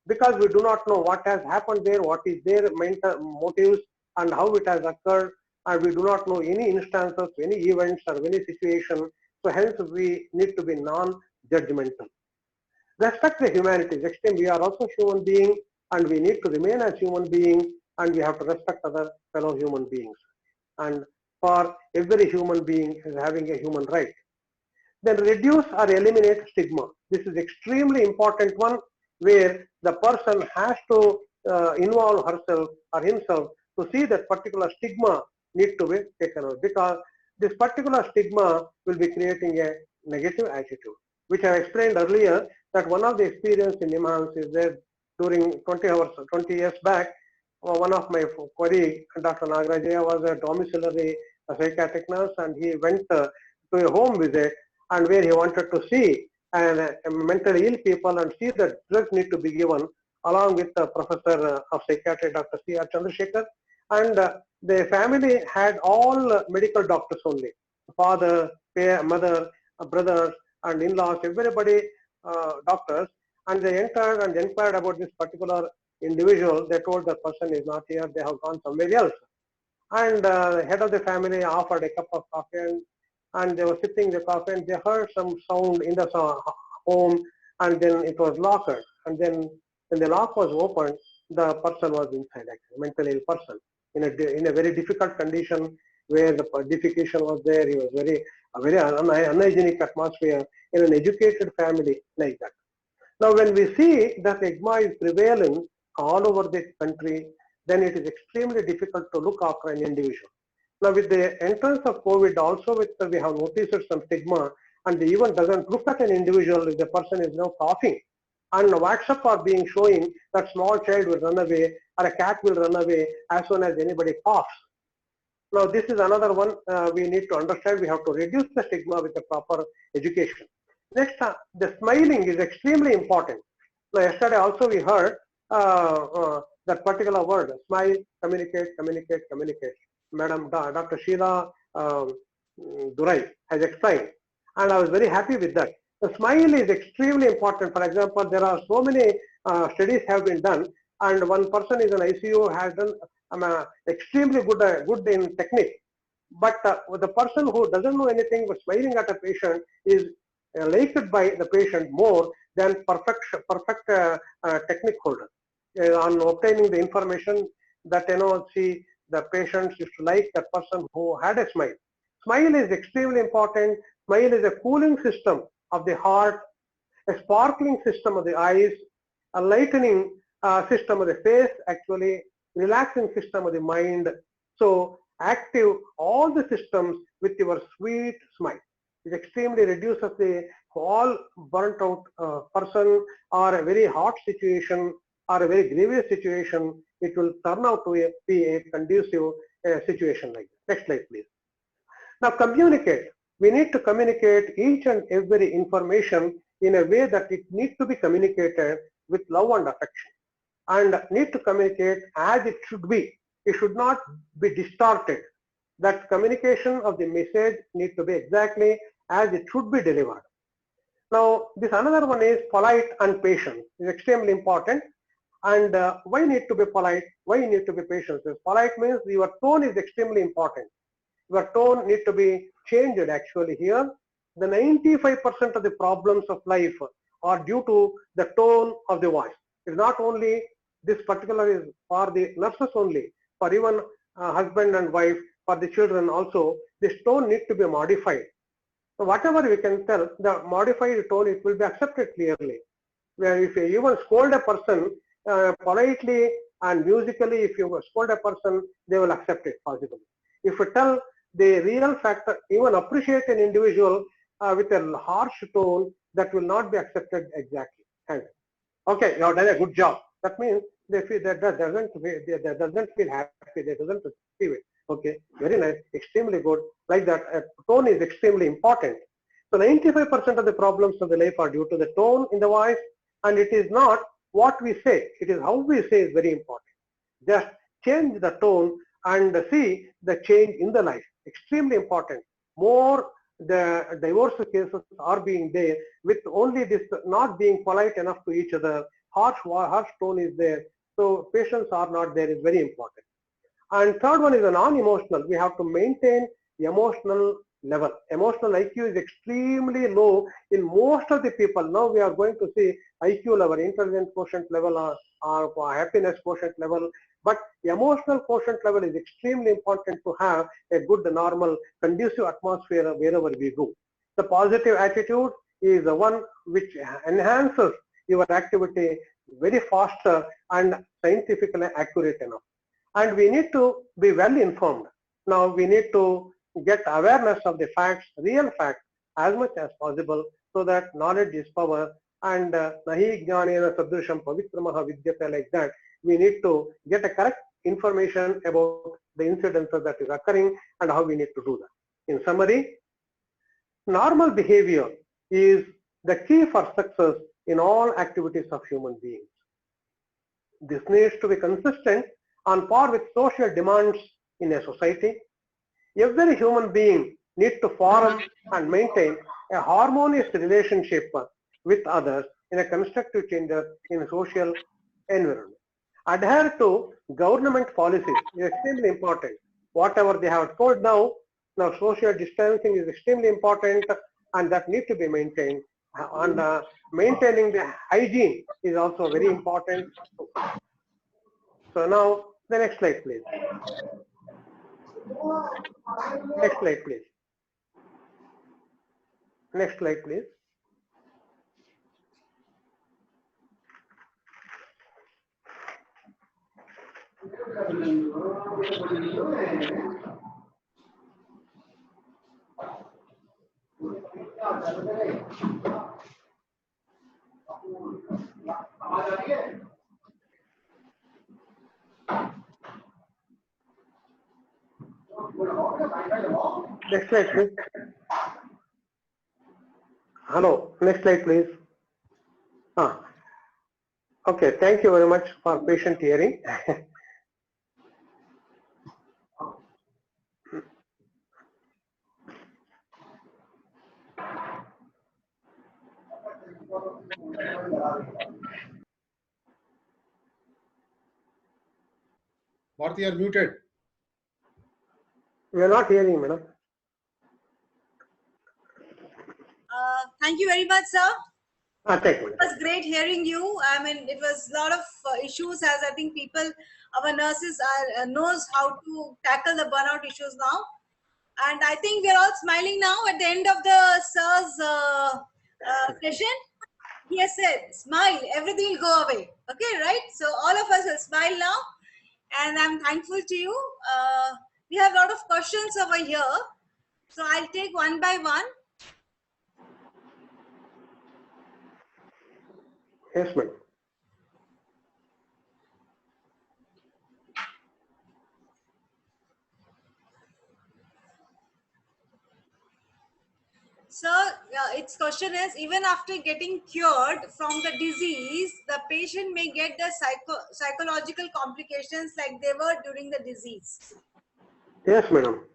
because we do not know what has happened there, what is their mental motives and how it has occurred, and we do not know any instances, any events or any situation. So hence we need to be non-judgmental. Respect the humanities. We are also human beings and we need to remain as human beings, and we have to respect other fellow human beings. And for every human being is having a human right. Then reduce or eliminate stigma. This is extremely important one, where the person has to involve herself or himself to see that particular stigma need to be taken out, because this particular stigma will be creating a negative attitude, which I explained earlier that one of the experience in NIMHANS is that during 20 years back, one of my colleague, Dr. Nagarajaya, was a domiciliary psychiatric nurse, and he went to a home visit, and where he wanted to see and mentally ill people and see that drugs need to be given along with the professor of psychiatry, Dr. C.R. Chandrasekhar. And the family had all medical doctors only, father, mother, brothers and in-laws, everybody doctors. And they entered and inquired about this particular individual. They told the person is not here, they have gone somewhere else. And the head of the family offered a cup of coffee, and they were sipping the coffee, and they heard some sound in the home, and then it was locked. And then when the lock was opened, the person was inside, actually, mentally ill person, in a very difficult condition where the defecation was there. He was a very unhygienic atmosphere in an educated family like that. Now, when we see that asthma is prevalent all over the country, then it is extremely difficult to look after an individual. Now, with the entrance of COVID, also we have noticed some stigma, and they even doesn't look at an individual if the person is now coughing. And WhatsApp are being showing that small child will run away or a cat will run away as soon as anybody coughs. Now, this is another one we need to understand. We have to reduce the stigma with the proper education. Next, the smiling is extremely important. Now, yesterday also we heard that particular word, smile, communicate, communicate, communicate. Madam Dr. Sheila Durai has explained, and I was very happy with that. The smile is extremely important. For example, there are so many studies have been done, and one person is an ICU has done extremely good in technique. But the person who doesn't know anything but smiling at a patient is liked by the patient more than perfect technique holder. On obtaining the information that see the patients used to like that person who had a smile. Smile is extremely important. Smile is a cooling system of the heart, a sparkling system of the eyes, a lightening system of the face, actually relaxing system of the mind. So active all the systems with your sweet smile. It extremely reduces the all burnt out person or a very hot situation or a very grievous situation. It will turn out to be a conducive situation like that. Next slide, please. Now, communicate. We need to communicate each and every information in a way that it needs to be communicated with love and affection, and need to communicate as it should be. It should not be distorted. That communication of the message needs to be exactly as it should be delivered. Now, this another one is polite and patient. It's extremely important. And why need to be polite? Why need to be patient? Because polite means your tone is extremely important. Your tone need to be changed actually here. The 95% of the problems of life are due to the tone of the voice. It's not only this particular is for the nurses only, for even husband and wife, for the children also, this tone needs to be modified. So whatever we can tell, the modified tone, it will be accepted clearly. Where if you even scold a person politely and musically, if you scold a person, they will accept it possibly. If you tell the real factor, even appreciate an individual with a harsh tone, that will not be accepted exactly. And okay, you have done a good job. That means they feel that doesn't feel happy, they doesn't receive it. Okay, very nice, extremely good. Like that, tone is extremely important. So 95% of the problems of the life are due to the tone in the voice, and it is not what we say, it is how we say is very important. Just change the tone and see the change in the life. Extremely important. More the divorce cases are being there with only this not being polite enough to each other. Harsh tone is there. So patients are not there is very important. And third one is a non-emotional. We have to maintain emotional level. Emotional IQ is extremely low in most of the people. Now we are going to see IQ level, intelligence quotient level or happiness quotient level. But emotional quotient level is extremely important to have a good, normal, conducive atmosphere wherever we go. The positive attitude is the one which enhances your activity very faster and scientifically accurate enough. And we need to be well informed. Now we need to get awareness of the facts, real facts, as much as possible, so that knowledge is power. And nahi jnanena sadrusham pavitramaha vidyate, like that. We need to get a correct information about the incidences that is occurring and how we need to do that. In summary, normal behavior is the key for success in all activities of human beings. This needs to be consistent on par with social demands in a society. Every human being needs to form and maintain a harmonious relationship with others in a constructive change in social environment. Adhere to government policies is extremely important. Whatever they have told now social distancing is extremely important and that needs to be maintained. And maintaining the hygiene is also very important. So now the next slide, please. Next slide, please. Next slide, please. Next slide, please. Hello, next slide, please. Okay, thank you very much for patient hearing. Bharti, you are muted. We are not hearing, madam. Thank you very much, sir. Thank you. It was great hearing you. I mean, it was a lot of issues, as I think people, our nurses knows how to tackle the burnout issues now. And I think we're all smiling now at the end of the sir's session. He has said, smile, everything will go away. Okay, right? So all of us will smile now. And I'm thankful to you. We have a lot of questions over here. So I'll take one by one. Yes, madam. Sir, its question is, even after getting cured from the disease, the patient may get the psychological complications like they were during the disease. Yes, madam.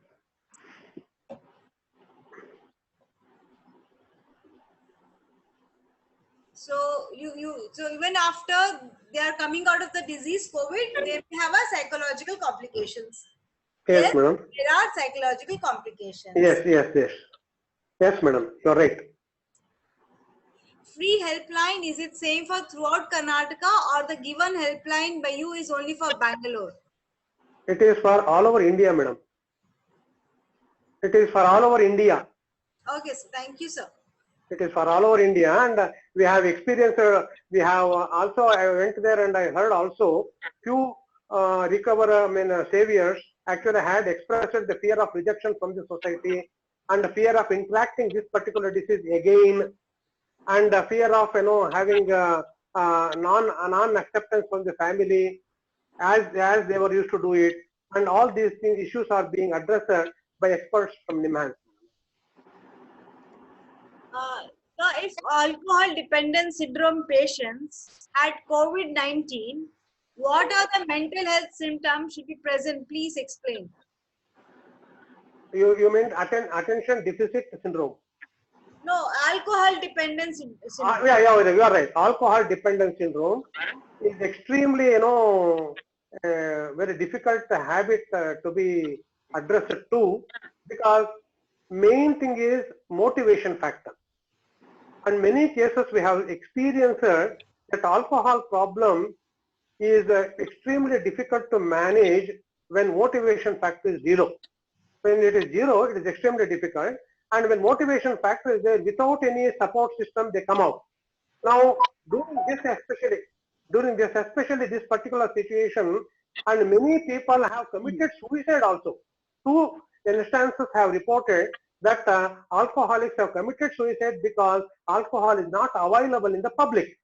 So so even after they are coming out of the disease COVID, they may have a psychological complications. Yes, madam. There are psychological complications. Yes. Yes, madam. You are right. Free helpline, is it same for throughout Karnataka, or the given helpline by you is only for Bangalore? It is for all over India, madam. It is for all over India. Okay, so thank you, sir. It is for all over India, and we have experienced. We have also. I went there and I heard also few saviors actually had expressed the fear of rejection from the society and the fear of interacting this particular disease again, and the fear of having non-acceptance from the family as they were used to do it, and all these things issues are being addressed by experts from NIMHANS. So if alcohol dependent syndrome patients had COVID-19, what are the mental health symptoms should be present? Please explain. You mean attention deficit syndrome? No, alcohol dependent syndrome. Yeah, you are right. Alcohol dependent syndrome is extremely, very difficult habit to be addressed too, because main thing is motivation factor. And many cases we have experienced that alcohol problem is extremely difficult to manage when motivation factor is zero. When it is zero, it is extremely difficult. And when motivation factor is there, without any support system, they come out. Now, during this especially this particular situation, and many people have committed suicide also. 2 instances have reported that alcoholics have committed suicide because alcohol is not available in the public.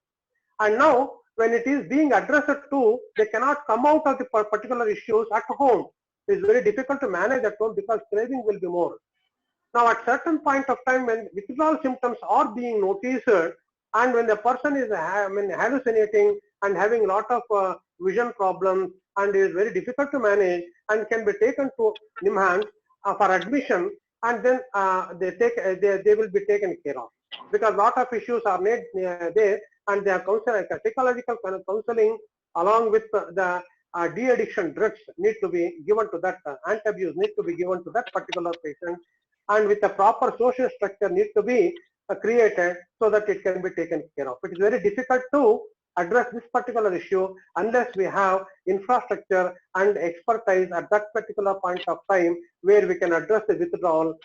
And now, when it is being addressed to, they cannot come out of the particular issues at home. It is very difficult to manage at home because craving will be more. Now at certain point of time when withdrawal symptoms are being noticed and when the person is hallucinating and having lot of vision problems and is very difficult to manage and can be taken to NIMHANS for admission, and then they will be taken care of, because lot of issues are made there, and they are psychological counseling along with the de-addiction drugs need to be given to that, anti-abuse need to be given to that particular patient, and with a proper social structure need to be created so that it can be taken care of. It is very difficult to address this particular issue unless we have infrastructure and expertise at that particular point of time where we can address the withdrawal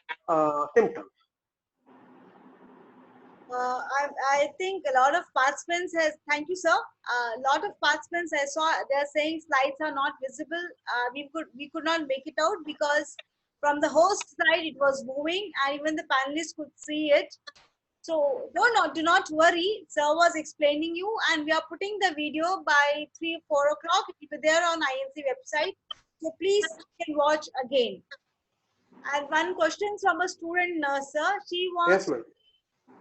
symptoms. I think a lot of participants has, thank you sir, a lot of participants I saw, they are saying slides are not visible. We could not make it out because from the host side it was moving and even the panelists could see it. So do not worry, sir was explaining you, and we are putting the video by 3-4 o'clock. It will be there on INC website. So please you can watch again. And one question from a student nurse, sir. She wants, Yes,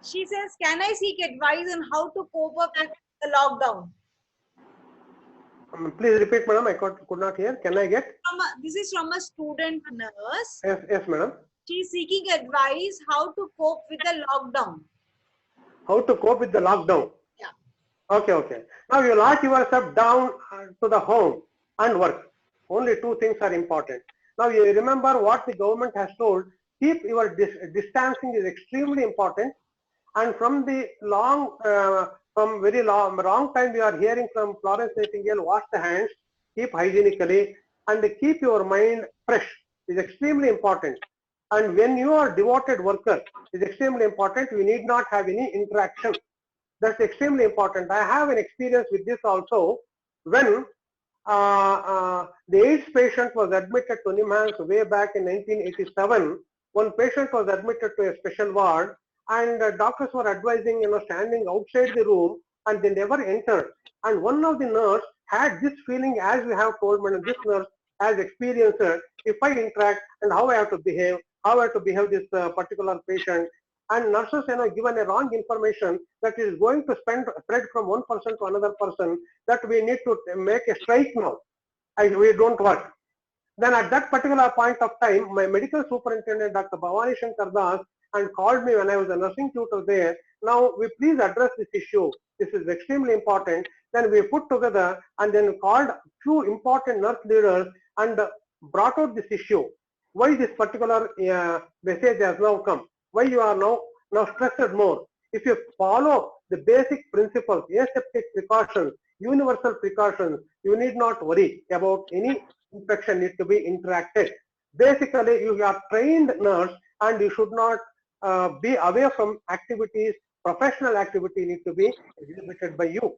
she says, can I seek advice on how to cope up with the lockdown? please repeat, madam. I could not hear. Can I get? This is from a student nurse. Yes, madam. She is seeking advice how to cope with the lockdown. How to cope with the lockdown? Yeah. Okay. Now you lock yourself down to the home and work. Only two things are important. Now you remember what the government has told. Keep your distancing is extremely important. And from the from very long time we are hearing from Florence Nightingale, wash the hands, keep hygienically, and keep your mind fresh is extremely important. And when you are devoted worker, is extremely important. We need not have any interaction. That's extremely important. I have an experience with this also. When the AIDS patient was admitted to NIMHANS way back in 1987, one patient was admitted to a special ward, and doctors were advising, standing outside the room, and they never entered. And one of the nurse had this feeling, as we have told, madam, this nurse has experienced if I interact and how I have to behave, this particular patient. And nurses, given a wrong information that is going to spread from one person to another person, that we need to make a strike now. We don't work. Then at that particular point of time, my medical superintendent, Dr. Bhavani Shankar Das, and called me when I was a nursing tutor there. Now we please address this issue. This is extremely important. Then we put together and then called few important nurse leaders and brought out this issue. Why this particular message has now come? Why you are now stressed more? If you follow the basic principles, aseptic precautions, universal precautions, you need not worry about any infection need to be interacted. Basically, you are trained nurse and you should not be away from activities. Professional activity need to be exhibited by you.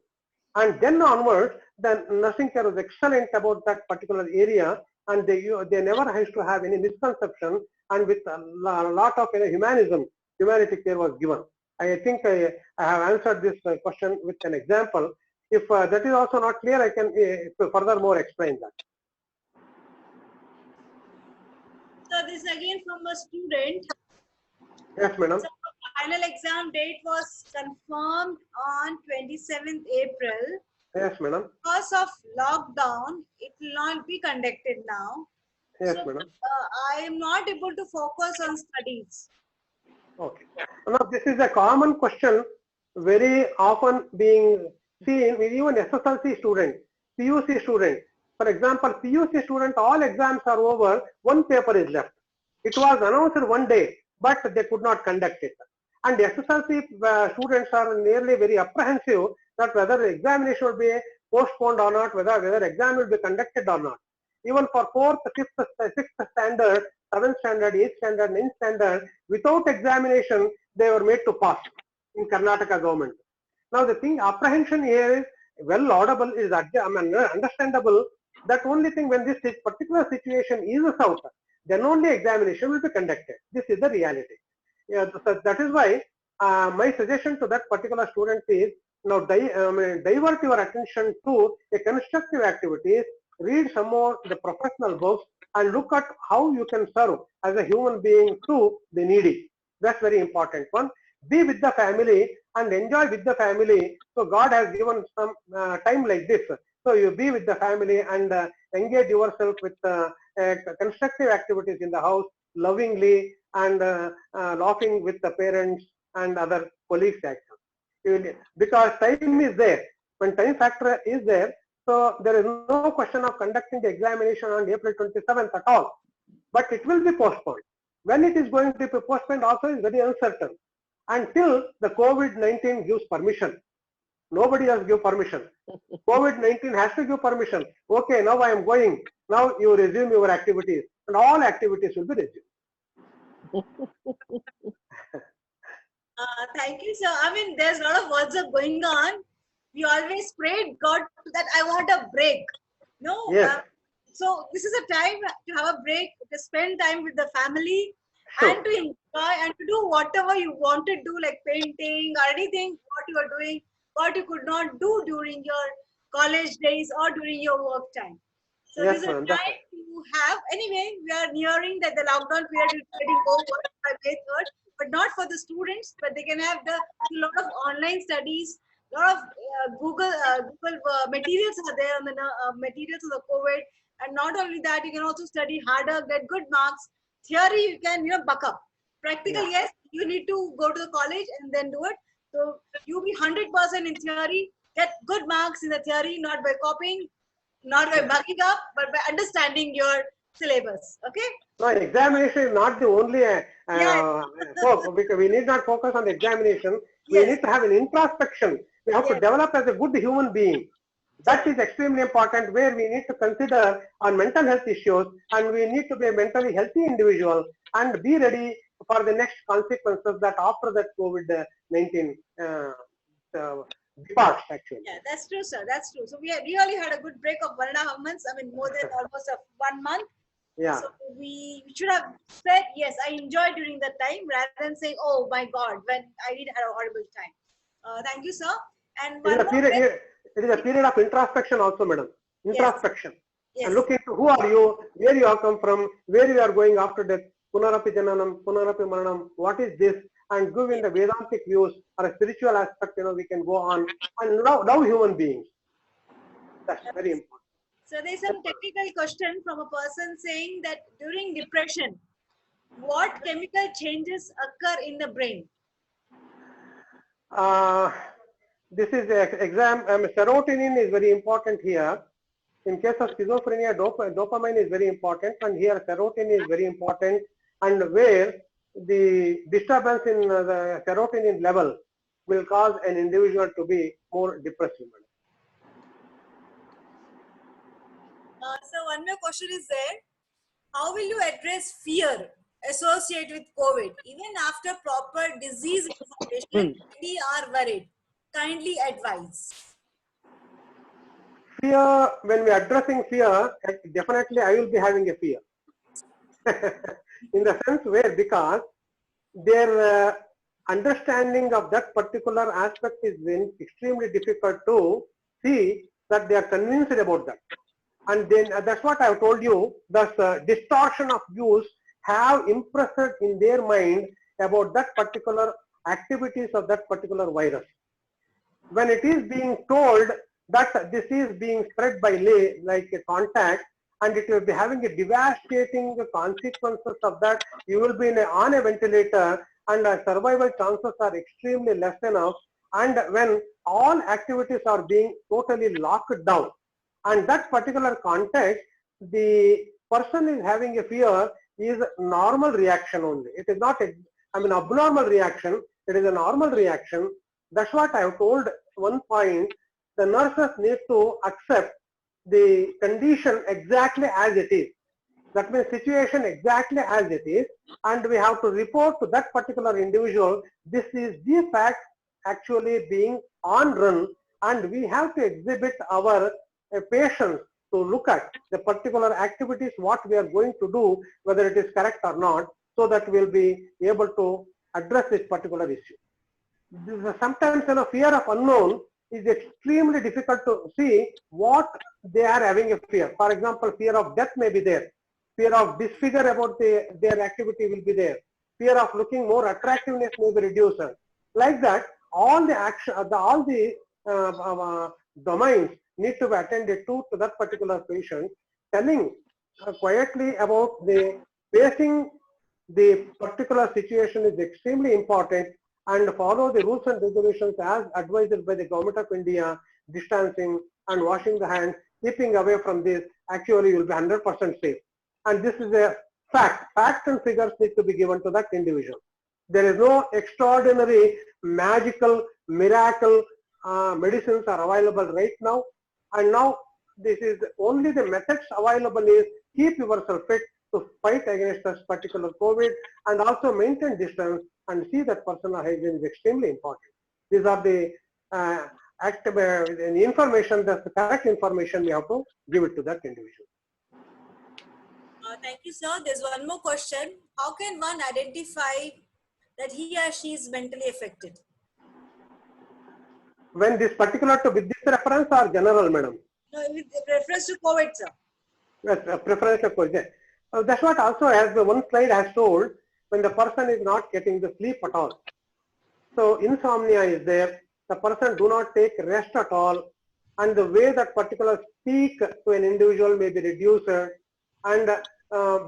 And then onwards, the nursing care was excellent about that particular area, and they never used to have any misconception, and with a lot of humanity care was given. I think I have answered this question with an example. If that is also not clear, I can furthermore explain that. So this again from a student. Yes, madam. So final exam date was confirmed on 27th April. Yes, madam. Because of lockdown, it will not be conducted now. Yes, so, madam. I am not able to focus on studies. Okay. Now this is a common question, very often being seen with even SSLC student, PUC student. For example, PUC student, all exams are over, one paper is left. It was announced one day, but they could not conduct it. And SSLC students are nearly very apprehensive that whether the examination will be postponed or not, whether exam will be conducted or not. Even for 4th, 5th, 6th standard, 7th standard, 8th standard, 9th standard, without examination, they were made to pass in Karnataka government. Now the thing, apprehension here is well laudable, is understandable. That only thing, when this particular situation is out, then only examination will be conducted. This is the reality. Yeah, so that is why my suggestion to that particular student is, now divert your attention to a constructive activities, read some more the professional books and look at how you can serve as a human being to the needy. That's very important one. Be with the family and enjoy with the family. So God has given some time like this. So you be with the family and engage yourself with constructive activities in the house, lovingly and laughing with the parents and other colleagues actually. Because time is there. When time factor is there, so there is no question of conducting the examination on April 27th at all. But it will be postponed. When it is going to be postponed also is very uncertain. Until the COVID-19 gives permission. Nobody has give permission. COVID-19 has to give permission. Okay, now I am going. Now you resume your activities and all activities will be resumed. Thank you, sir. I mean, there's a lot of words are going on. We always prayed God that I want a break. No. Yes. So this is a time to have a break, to spend time with the family, Sure. and to enjoy and to do whatever you want to do, like painting or anything what you are doing, what you could not do during your college days or during your work time. So Yes, this is a ma'am, that's time to have. Anyway, we are nearing that the lockdown period is getting over by May 3rd, but not for the students, but they can have a lot of online studies, a lot of Google materials are there on the materials of the COVID, and not only that, you can also study harder, get good marks. Theory you can buck up. Practical, Yeah. yes, you need to go to the college and then do it. So you be 100% in theory, get good marks in the theory, not by copying, not by bugging up, but by understanding your syllabus. Okay? No, examination is not the only Yeah. focus, because we need not focus on the examination. We Yes. need to have an introspection. We have to Yes. develop as a good human being. That is extremely important, where we need to consider on mental health issues, and we need to be a mentally healthy individual and be ready for the next consequences that after that COVID-19 departs actually. Yeah, that's true, sir. That's true. So we really had a good break of 1.5 months. I mean, more than almost 1 month. Yeah. So we should have said, yes, I enjoyed during that time, rather than saying, oh my God, when I did have a horrible time. Thank you, sir. And It is one a more period. bit. It is a period of introspection also, madam. Introspection. Yes. And look into who are you, where you have come from, where you are going after death. Punarapi jananam, punarapi maranam. What is this? And given the Vedantic views or a spiritual aspect, we can go on and love human beings. That's very important. So there's some technical question from a person saying that during depression, what chemical changes occur in the brain? This is the exam. Serotonin is very important here. In case of schizophrenia, dopamine is very important, and here serotonin is very important. And where the disturbance in the serotonin level will cause an individual to be more depressive. So one more question is there. How will you address fear associated with COVID? Even after proper disease information, we are worried. Kindly advise. Fear, when we are addressing fear, definitely I will be having a fear. In the sense where, because their understanding of that particular aspect is extremely difficult to see that they are convinced about that. And then that's what I have told you, the distortion of views have impressed in their mind about that particular activities of that particular virus. When it is being told that this is being spread by like a contact, and it will be having a devastating consequences of that, you will be on a ventilator, and survival chances are extremely less enough. And when all activities are being totally locked down, and that particular context, the person is having a fear is normal reaction only. It is not abnormal reaction. It is a normal reaction. That's what I have told one point. The nurses need to accept the condition exactly as it is. That means situation exactly as it is, and we have to report to that particular individual, this is the fact actually being on run, and we have to exhibit our patience to look at the particular activities, what we are going to do, whether it is correct or not, so that we'll be able to address this particular issue. This is sometimes fear of unknown it's extremely difficult to see what they are having a fear. For example, fear of death may be there. Fear of disfigure about their activity will be there. Fear of looking more attractiveness may be reduced. Like that, all the action, all the domains need to be attended to that particular patient, telling quietly about the facing the particular situation is extremely important, and follow the rules and regulations as advised by the Government of India, distancing and washing the hands, keeping away from this, actually you will be 100% safe. And this is a fact. Facts and figures need to be given to that individual. There is no extraordinary, magical, miracle medicines are available right now. And now this is only the methods available is keep yourself fit to fight against this particular COVID, and also maintain distance and see that personal hygiene is extremely important. These are the information, that's the correct information we have to give it to that individual. Thank you, sir. There's one more question. How can one identify that he or she is mentally affected? When this particular to with this reference or general, madam? No, with reference to COVID, sir. Yes, preference of COVID. That's what also as the one slide has told, when the person is not getting the sleep at all. So insomnia is there, the person do not take rest at all, and the way that particular speak to an individual may be reduced, and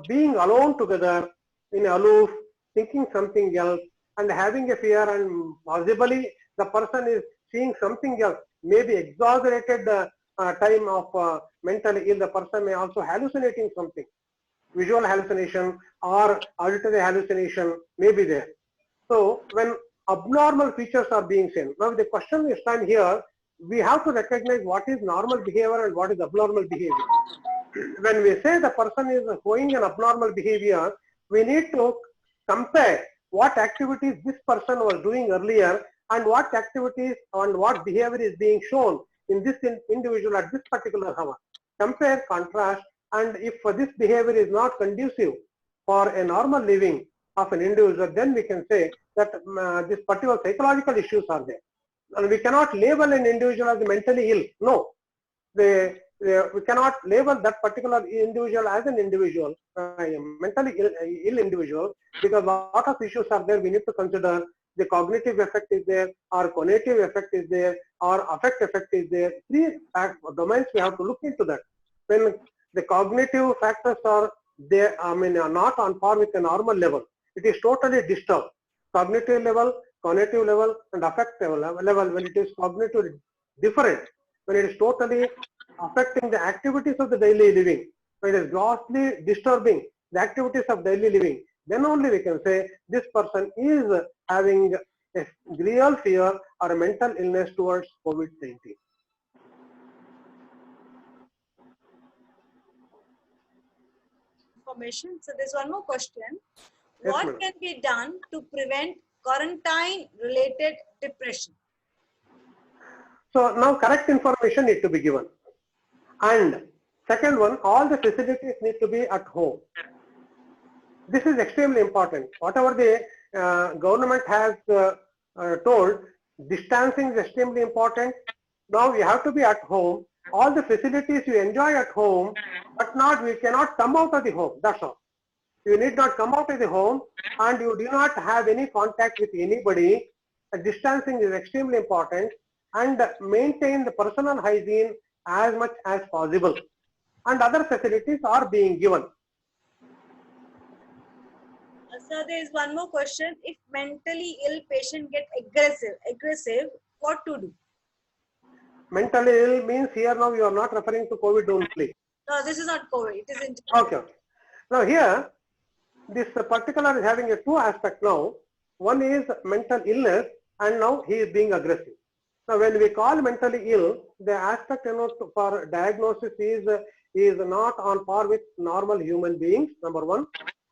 being alone together in aloof, thinking something else, and having a fear, and possibly the person is seeing something else, maybe exaggerated time of mentally ill, the person may also hallucinating something. Visual hallucination or auditory hallucination may be there. So when abnormal features are being seen, now the question is time here, we have to recognize what is normal behavior and what is abnormal behavior. When we say the person is showing an abnormal behavior, we need to compare what activities this person was doing earlier and what activities and what behavior is being shown in this individual at this particular hour. Compare, contrast, and if this behavior is not conducive for a normal living of an individual, then we can say that this particular psychological issues are there. And we cannot label an individual as mentally ill. No, we cannot label that particular individual as an individual, mentally ill individual, because a lot of issues are there. We need to consider the cognitive effect is there, or cognitive effect is there, or affect effect is there. Three domains we have to look into that. When the cognitive factors are there, are not on par with a normal level, it is totally disturbed. Cognitive level, cognitive level, and affect level, when it is cognitive different, when it is totally affecting the activities of the daily living, when it is grossly disturbing the activities of daily living, then only we can say this person is having a real fear or a mental illness towards COVID-19. Information. So there's one more question. Yes, What madam. can be done to prevent quarantine-related depression? So now correct information need to be given. And second one, all the facilities need to be at home. This is extremely important. Whatever the government has told, distancing is extremely important. Now we have to be at home. All the facilities you enjoy at home, but we cannot come out of the home. That's all. You need not come out of the home, and you do not have any contact with anybody. Distancing is extremely important, and maintain the personal hygiene as much as possible. And other facilities are being given. Sir, there is one more question. If mentally ill patient get aggressive, what to do? Mentally ill means here now you are not referring to COVID only. No, this is not COVID. It is in. Okay. Now here, this particular is having a two aspect now. One is mental illness, and now he is being aggressive. Now when we call mentally ill, the aspect for diagnosis is not on par with normal human beings, number one.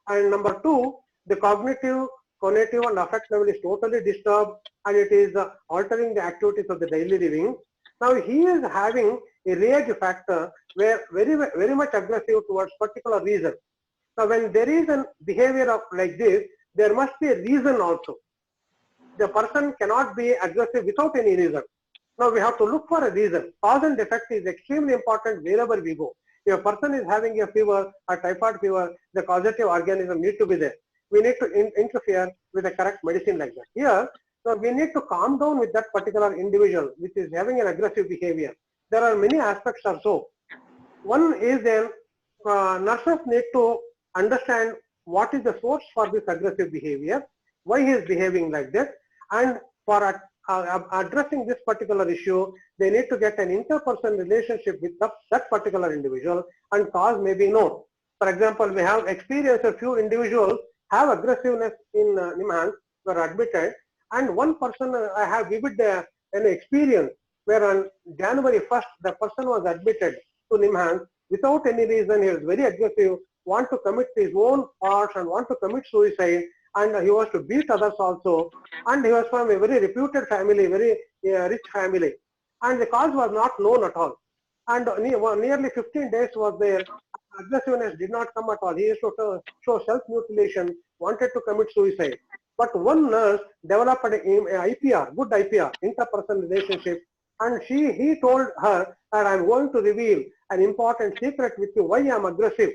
And number two, the cognitive, and affect level is totally disturbed, and it is altering the activities of the daily living. Now he is having a rage factor where very much aggressive towards particular reason. Now when there is a behavior of like this, there must be a reason also. The person cannot be aggressive without any reason. Now we have to look for a reason. Cause and effect is extremely important wherever we go. If a person is having a fever or typhoid fever, the causative organism need to be there. We need to interfere with the correct medicine like that. Here, so we need to calm down with that particular individual which is having an aggressive behavior. There are many aspects also. One is then nurses need to understand what is the source for this aggressive behavior, why he is behaving like that, and for addressing this particular issue, they need to get an interpersonal relationship with that particular individual, and cause may be known. For example, we have experienced a few individuals have aggressiveness in Nimhans, were admitted, and one person I have vivid an experience where on January 1st, the person was admitted to Nimhans without any reason. He was very aggressive, want to commit his own parts and want to commit suicide, and he was to beat others also, and he was from a very reputed family, very rich family, and the cause was not known at all, and nearly 15 days was there. Aggressiveness did not come at all. He used to show self-mutilation, wanted to commit suicide. But one nurse developed a IPR, good IPR, interpersonal relationship, and he told her that I'm going to reveal an important secret with you, why I'm aggressive.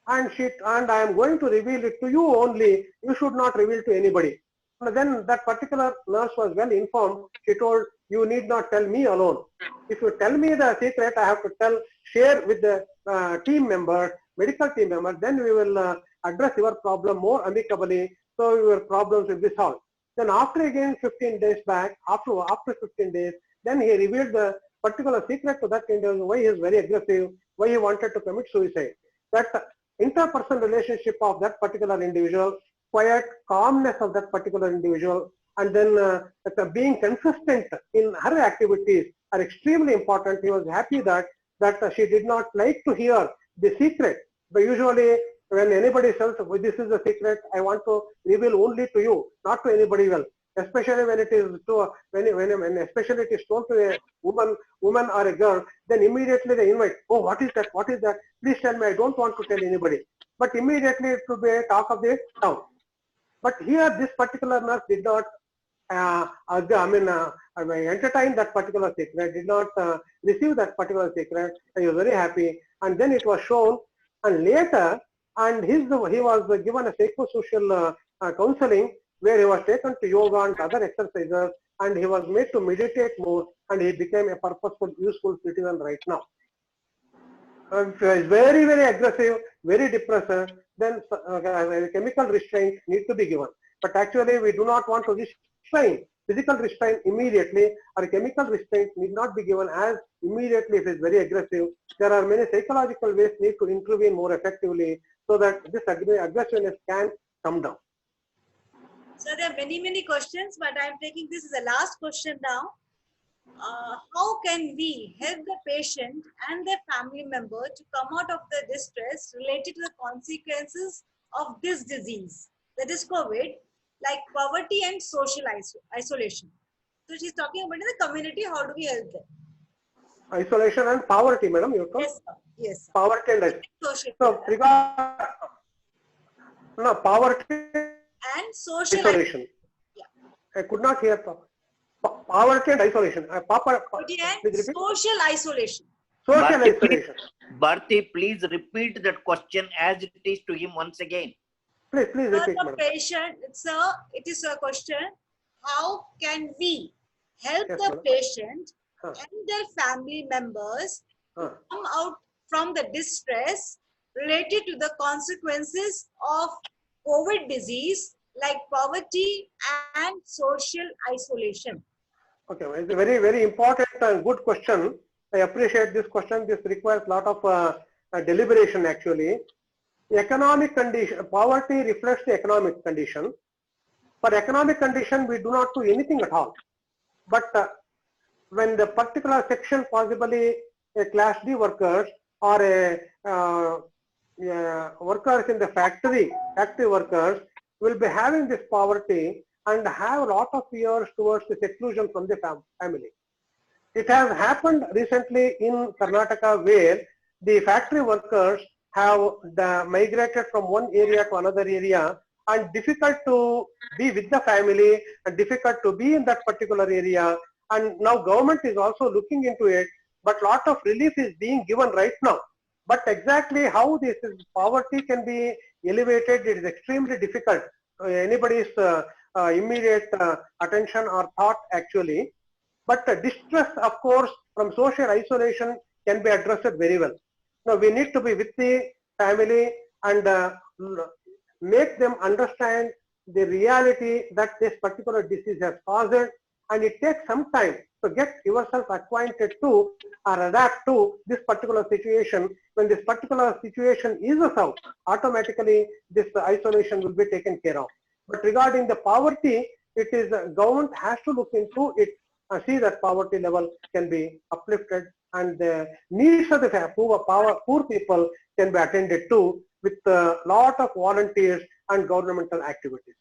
And I am going to reveal it to you only, you should not reveal to anybody. And then that particular nurse was well informed. She told, you need not tell me alone. If you tell me the secret, I have to share with the team members, medical team members, then we will address your problem more amicably, so your problems will be solved. Then after again 15 days back, after 15 days, then he revealed the particular secret to that individual, why he is very aggressive, why he wanted to commit suicide. That interpersonal relationship of that particular individual, quiet calmness of that particular individual, and then being consistent in her activities are extremely important. He was happy that she did not like to hear the secret. But usually when anybody says, this is a secret, I want to reveal only to you, not to anybody else. Especially when it is to when especially it is told to a woman or a girl, then immediately they invite, oh, what is that? What is that? Please tell me, I don't want to tell anybody. But immediately it will be a talk of the town. But here this particular nurse did not entertain that particular secret, did not receive that particular secret, and he was very happy. And then it was shown, and later, and he was given a psychosocial counseling, where he was taken to yoga and other exercises, and he was made to meditate more, and he became a purposeful, useful citizen right now. If he is very, very aggressive, very depressed, then chemical restraint need to be given. But actually, we do not want to restrain. Physical restraint immediately, or chemical restraint need not be given as immediately if it is very aggressive. There are many psychological ways need to intervene more effectively so that this aggressiveness can come down. So there are many questions, but I'm taking this as the last question now. How can we help the patient and their family member to come out of the distress related to the consequences of this disease, that is COVID, like poverty and social isolation? So she's talking about in the community, how do we help them? Isolation and poverty, madam, you told? Yes, sir. Yes, sir. Poverty and isolation. Social So, poverty and social isolation. Yeah. I could not hear poverty and isolation. Poverty and social isolation. Social isolation. Bharti, please repeat that question as it is to him once again. Please repeat, the patient, it is a question, how can we help the patient and their family members come out from the distress related to the consequences of COVID disease, like poverty and social isolation? Okay, it's a very, very important and good question. I appreciate this question. This requires a lot of deliberation actually. Economic condition, poverty reflects the economic condition. For economic condition, we do not do anything at all. But when the particular section, possibly a class D workers or a workers in the factory workers will be having this poverty and have a lot of fears towards the seclusion from the family. It has happened recently in Karnataka where the factory workers have migrated from one area to another area, and difficult to be with the family and difficult to be in that particular area, and now government is also looking into it, but lot of relief is being given right now. But exactly how this is, poverty can be elevated, it is extremely difficult. Anybody's immediate attention or thought actually. But distress, of course, from social isolation can be addressed very well. Now we need to be with the family and make them understand the reality that this particular disease has caused, and it takes some time to get yourself acquainted to or adapt to this particular situation. When this particular situation eases out, automatically this isolation will be taken care of. But regarding the poverty, it is government has to look into it and see that poverty level can be uplifted and the needs of the poor people can be attended to with a lot of volunteers and governmental activities.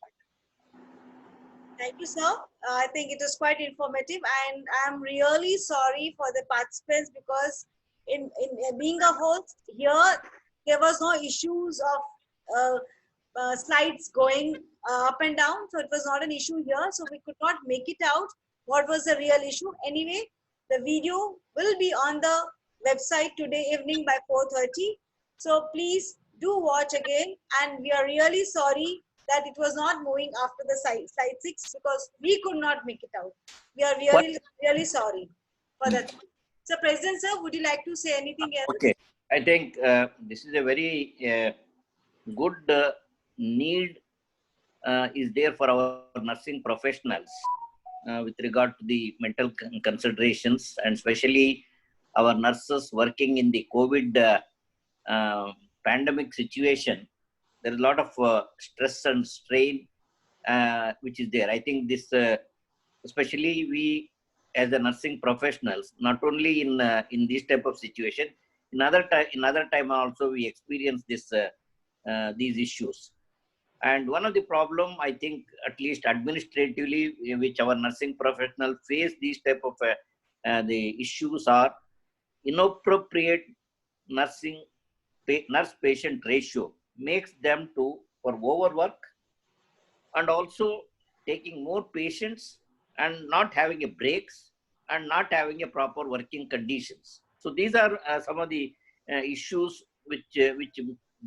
Thank you, sir. I think it was quite informative, and I'm really sorry for the participants because in being a host here, there was no issues of slides going up and down, so it was not an issue here. So we could not make it out what was the real issue. Anyway, the video will be on the website today evening by 4:30. So please do watch again, and we are really sorry that it was not moving after the slide 6 because we could not make it out. We are really sorry for that. So President sir, would you like to say anything else? Okay, I think this is a very good need is there for our nursing professionals with regard to the mental considerations, and especially our nurses working in the COVID pandemic situation. There is a lot of stress and strain which is there. I think this, especially we as a nursing professionals, not only in this type of situation, in other time also we experience this these issues. And one of the problem, I think, at least administratively, which our nursing professionals face these type of the issues are inappropriate nurse-patient ratio makes them to for overwork and also taking more patients and not having a breaks and not having a proper working conditions. So these are some of the issues which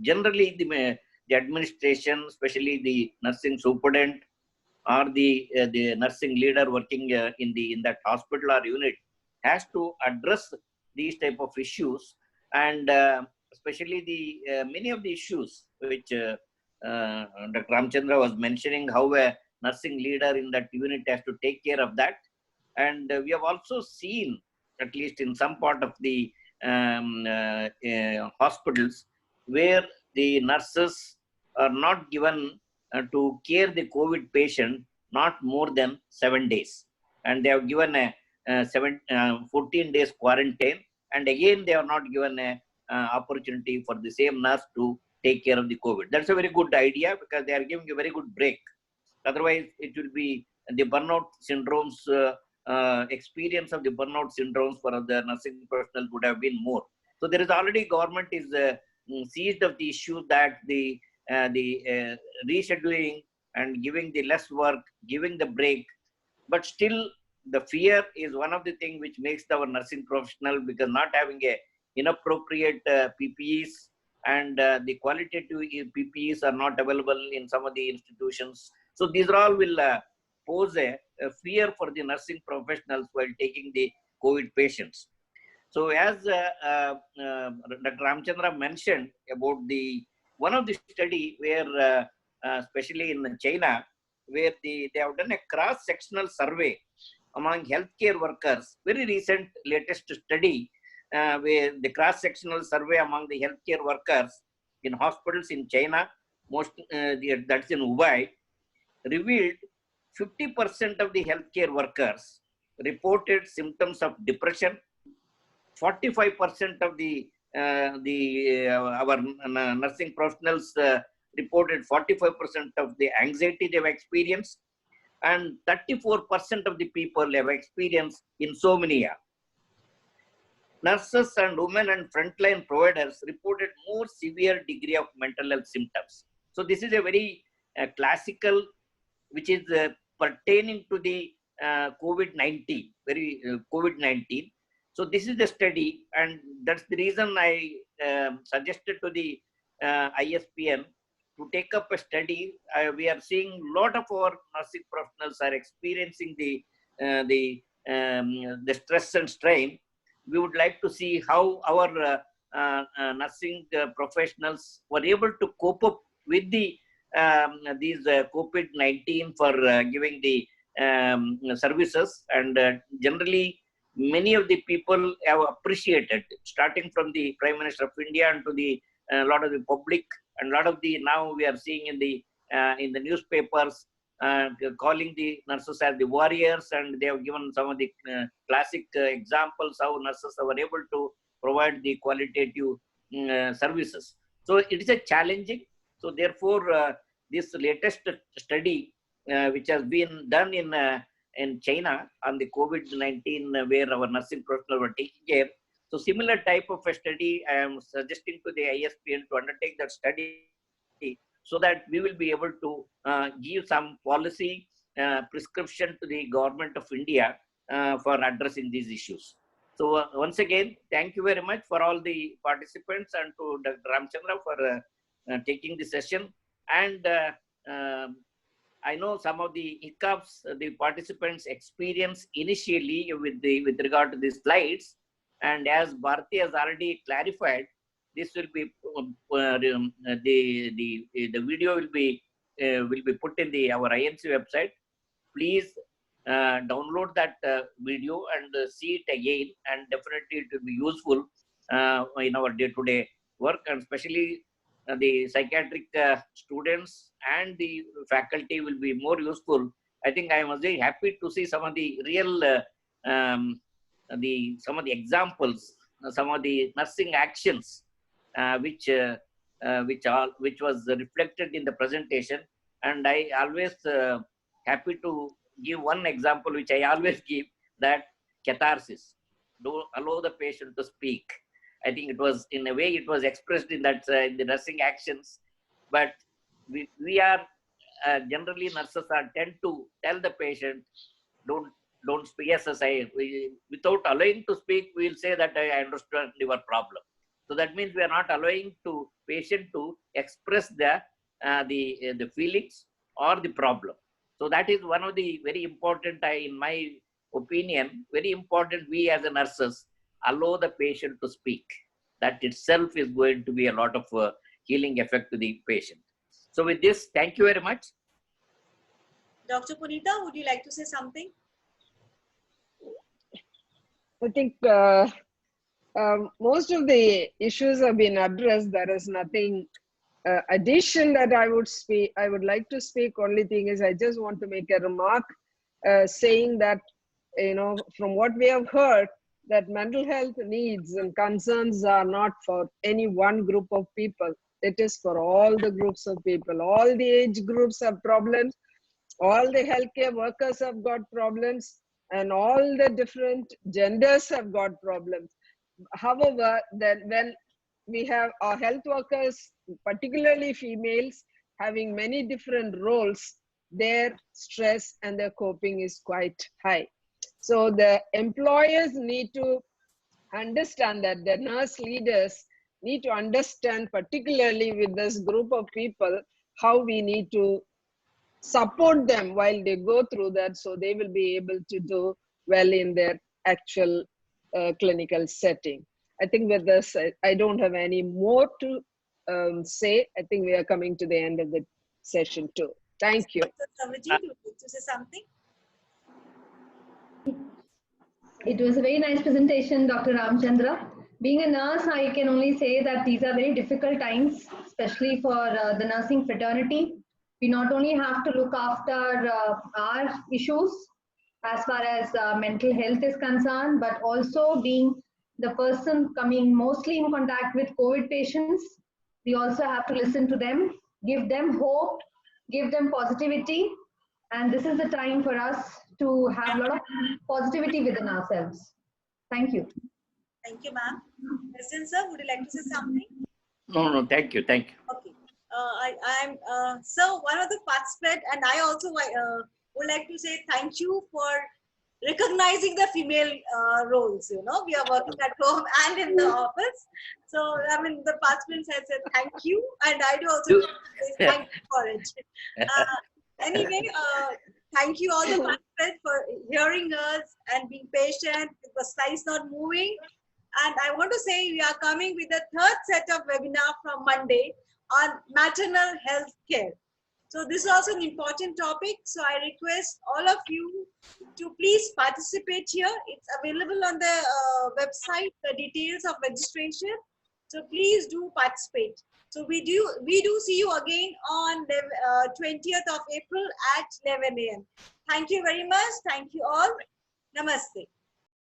generally the administration, especially the nursing superintendent or the nursing leader working in that hospital or unit, has to address these type of issues, and especially the many of the issues which Dr. Ramchandra was mentioning, how a nursing leader in that unit has to take care of that. And we have also seen, at least in some part of the hospitals, where the nurses are not given to care the COVID patient not more than 7 days. And they have given a 14 days quarantine. And again, they are not given a opportunity for the same nurse to take care of the COVID. That's a very good idea because they are giving a very good break. Otherwise, it will be the burnout syndromes, experience of the burnout syndromes for the nursing professionals would have been more. So there is already government is seized of the issue that the rescheduling and giving the less work, giving the break, but still the fear is one of the things which makes our nursing professional, because not having a inappropriate PPEs and the qualitative PPEs are not available in some of the institutions. So these all will pose a fear for the nursing professionals while taking the COVID patients. So as Dr. Ramchandra mentioned about one of the study where especially in China, where they have done a cross-sectional survey among healthcare workers, very recent latest study where the cross-sectional survey among the healthcare workers in hospitals in China, that's in Hubei, revealed 50% of the healthcare workers reported symptoms of depression. 45% of our nursing professionals reported 45% of the anxiety they've experienced, and 34% of the people have experienced insomnia. Nurses and women and frontline providers reported more severe degree of mental health symptoms. So this is a very classical, which is pertaining to the COVID-19, COVID-19. So this is the study, and that's the reason I suggested to the ISPN to take up a study. We are seeing a lot of our nursing professionals are experiencing the stress and strain. We would like to see how our nursing professionals were able to cope up with these COVID-19 for giving the services, and generally many of the people have appreciated, starting from the Prime Minister of India and to the lot of the public, and a lot of the, now we are seeing in the newspapers calling the nurses as the warriors, and they have given some of the classic examples how nurses were able to provide the qualitative services. So it is a challenging. So therefore, this latest study, which has been done in China on the COVID-19, where our nursing professionals were taking care. So similar type of a study, I am suggesting to the ISPN to undertake that study, so that we will be able to give some policy prescription to the government of India for addressing these issues. So once again, thank you very much for all the participants, and to Dr. Ramchandra for taking the session. And I know some of the hiccups the participants experience initially with regard to the slides, and as Bharati has already clarified, this will be the video will be put in our INC website. Please download that video and see it again, and definitely it will be useful in our day-to-day work, and especially the psychiatric students and the faculty will be more useful. I think I was very happy to see some of the real some of the examples, some of the nursing actions which was reflected in the presentation. And I always happy to give one example which I always give, that catharsis. Don't allow the patient to speak. I think it was, in a way, it was expressed in that in the nursing actions. But we are generally, nurses tend to tell the patient, don't speak. Yes, without allowing to speak, we will say that I understand your problem. So that means we are not allowing to patient to express the feelings or the problem. So that is one of the very important, in my opinion, very important. We as a nurses allow the patient to speak. That itself is going to be a lot of healing effect to the patient. So with this, thank you very much. Dr. Punita, would you like to say something? I think most of the issues have been addressed. There is nothing addition that I would like to speak. Only thing is, I just want to make a remark saying that, from what we have heard, that mental health needs and concerns are not for any one group of people. It is for all the groups of people. All the age groups have problems. All the healthcare workers have got problems, and all the different genders have got problems. However, then when we have our health workers, particularly females, having many different roles, their stress and their coping is quite high. So the employers need to understand that, the nurse leaders need to understand, particularly with this group of people, how we need to support them while they go through that, so they will be able to do well in their actual clinical setting. I think with this, I don't have any more to say. I think we are coming to the end of the session too. Thank you. Dr. Saviji, would you like to say something? It was a very nice presentation, Dr. Ramchandra. Being a nurse, I can only say that these are very difficult times, especially for the nursing fraternity. We not only have to look after our issues as far as mental health is concerned, but also being the person coming mostly in contact with COVID patients, we also have to listen to them, give them hope, give them positivity. And this is the time for us to have a lot of positivity within ourselves. Thank you. Thank you, ma'am. President sir, would you like to say something? No, thank you. Okay. So one of the participants, and I also would like to say thank you for recognizing the female roles. You know, we are working at home and in the office. So, I mean, the participants have said thank you, and I do also say thank you for it. Anyway, thank you all the participants for hearing us and being patient with the slides not moving. And I want to say we are coming with the third set of webinar from Monday on maternal health care. So this is also an important topic. So I request all of you to please participate here. It's available on the website, the details of registration. So please do participate. So we do see you again on the 20th of April at 11 a.m. Thank you very much. Thank you all. Namaste.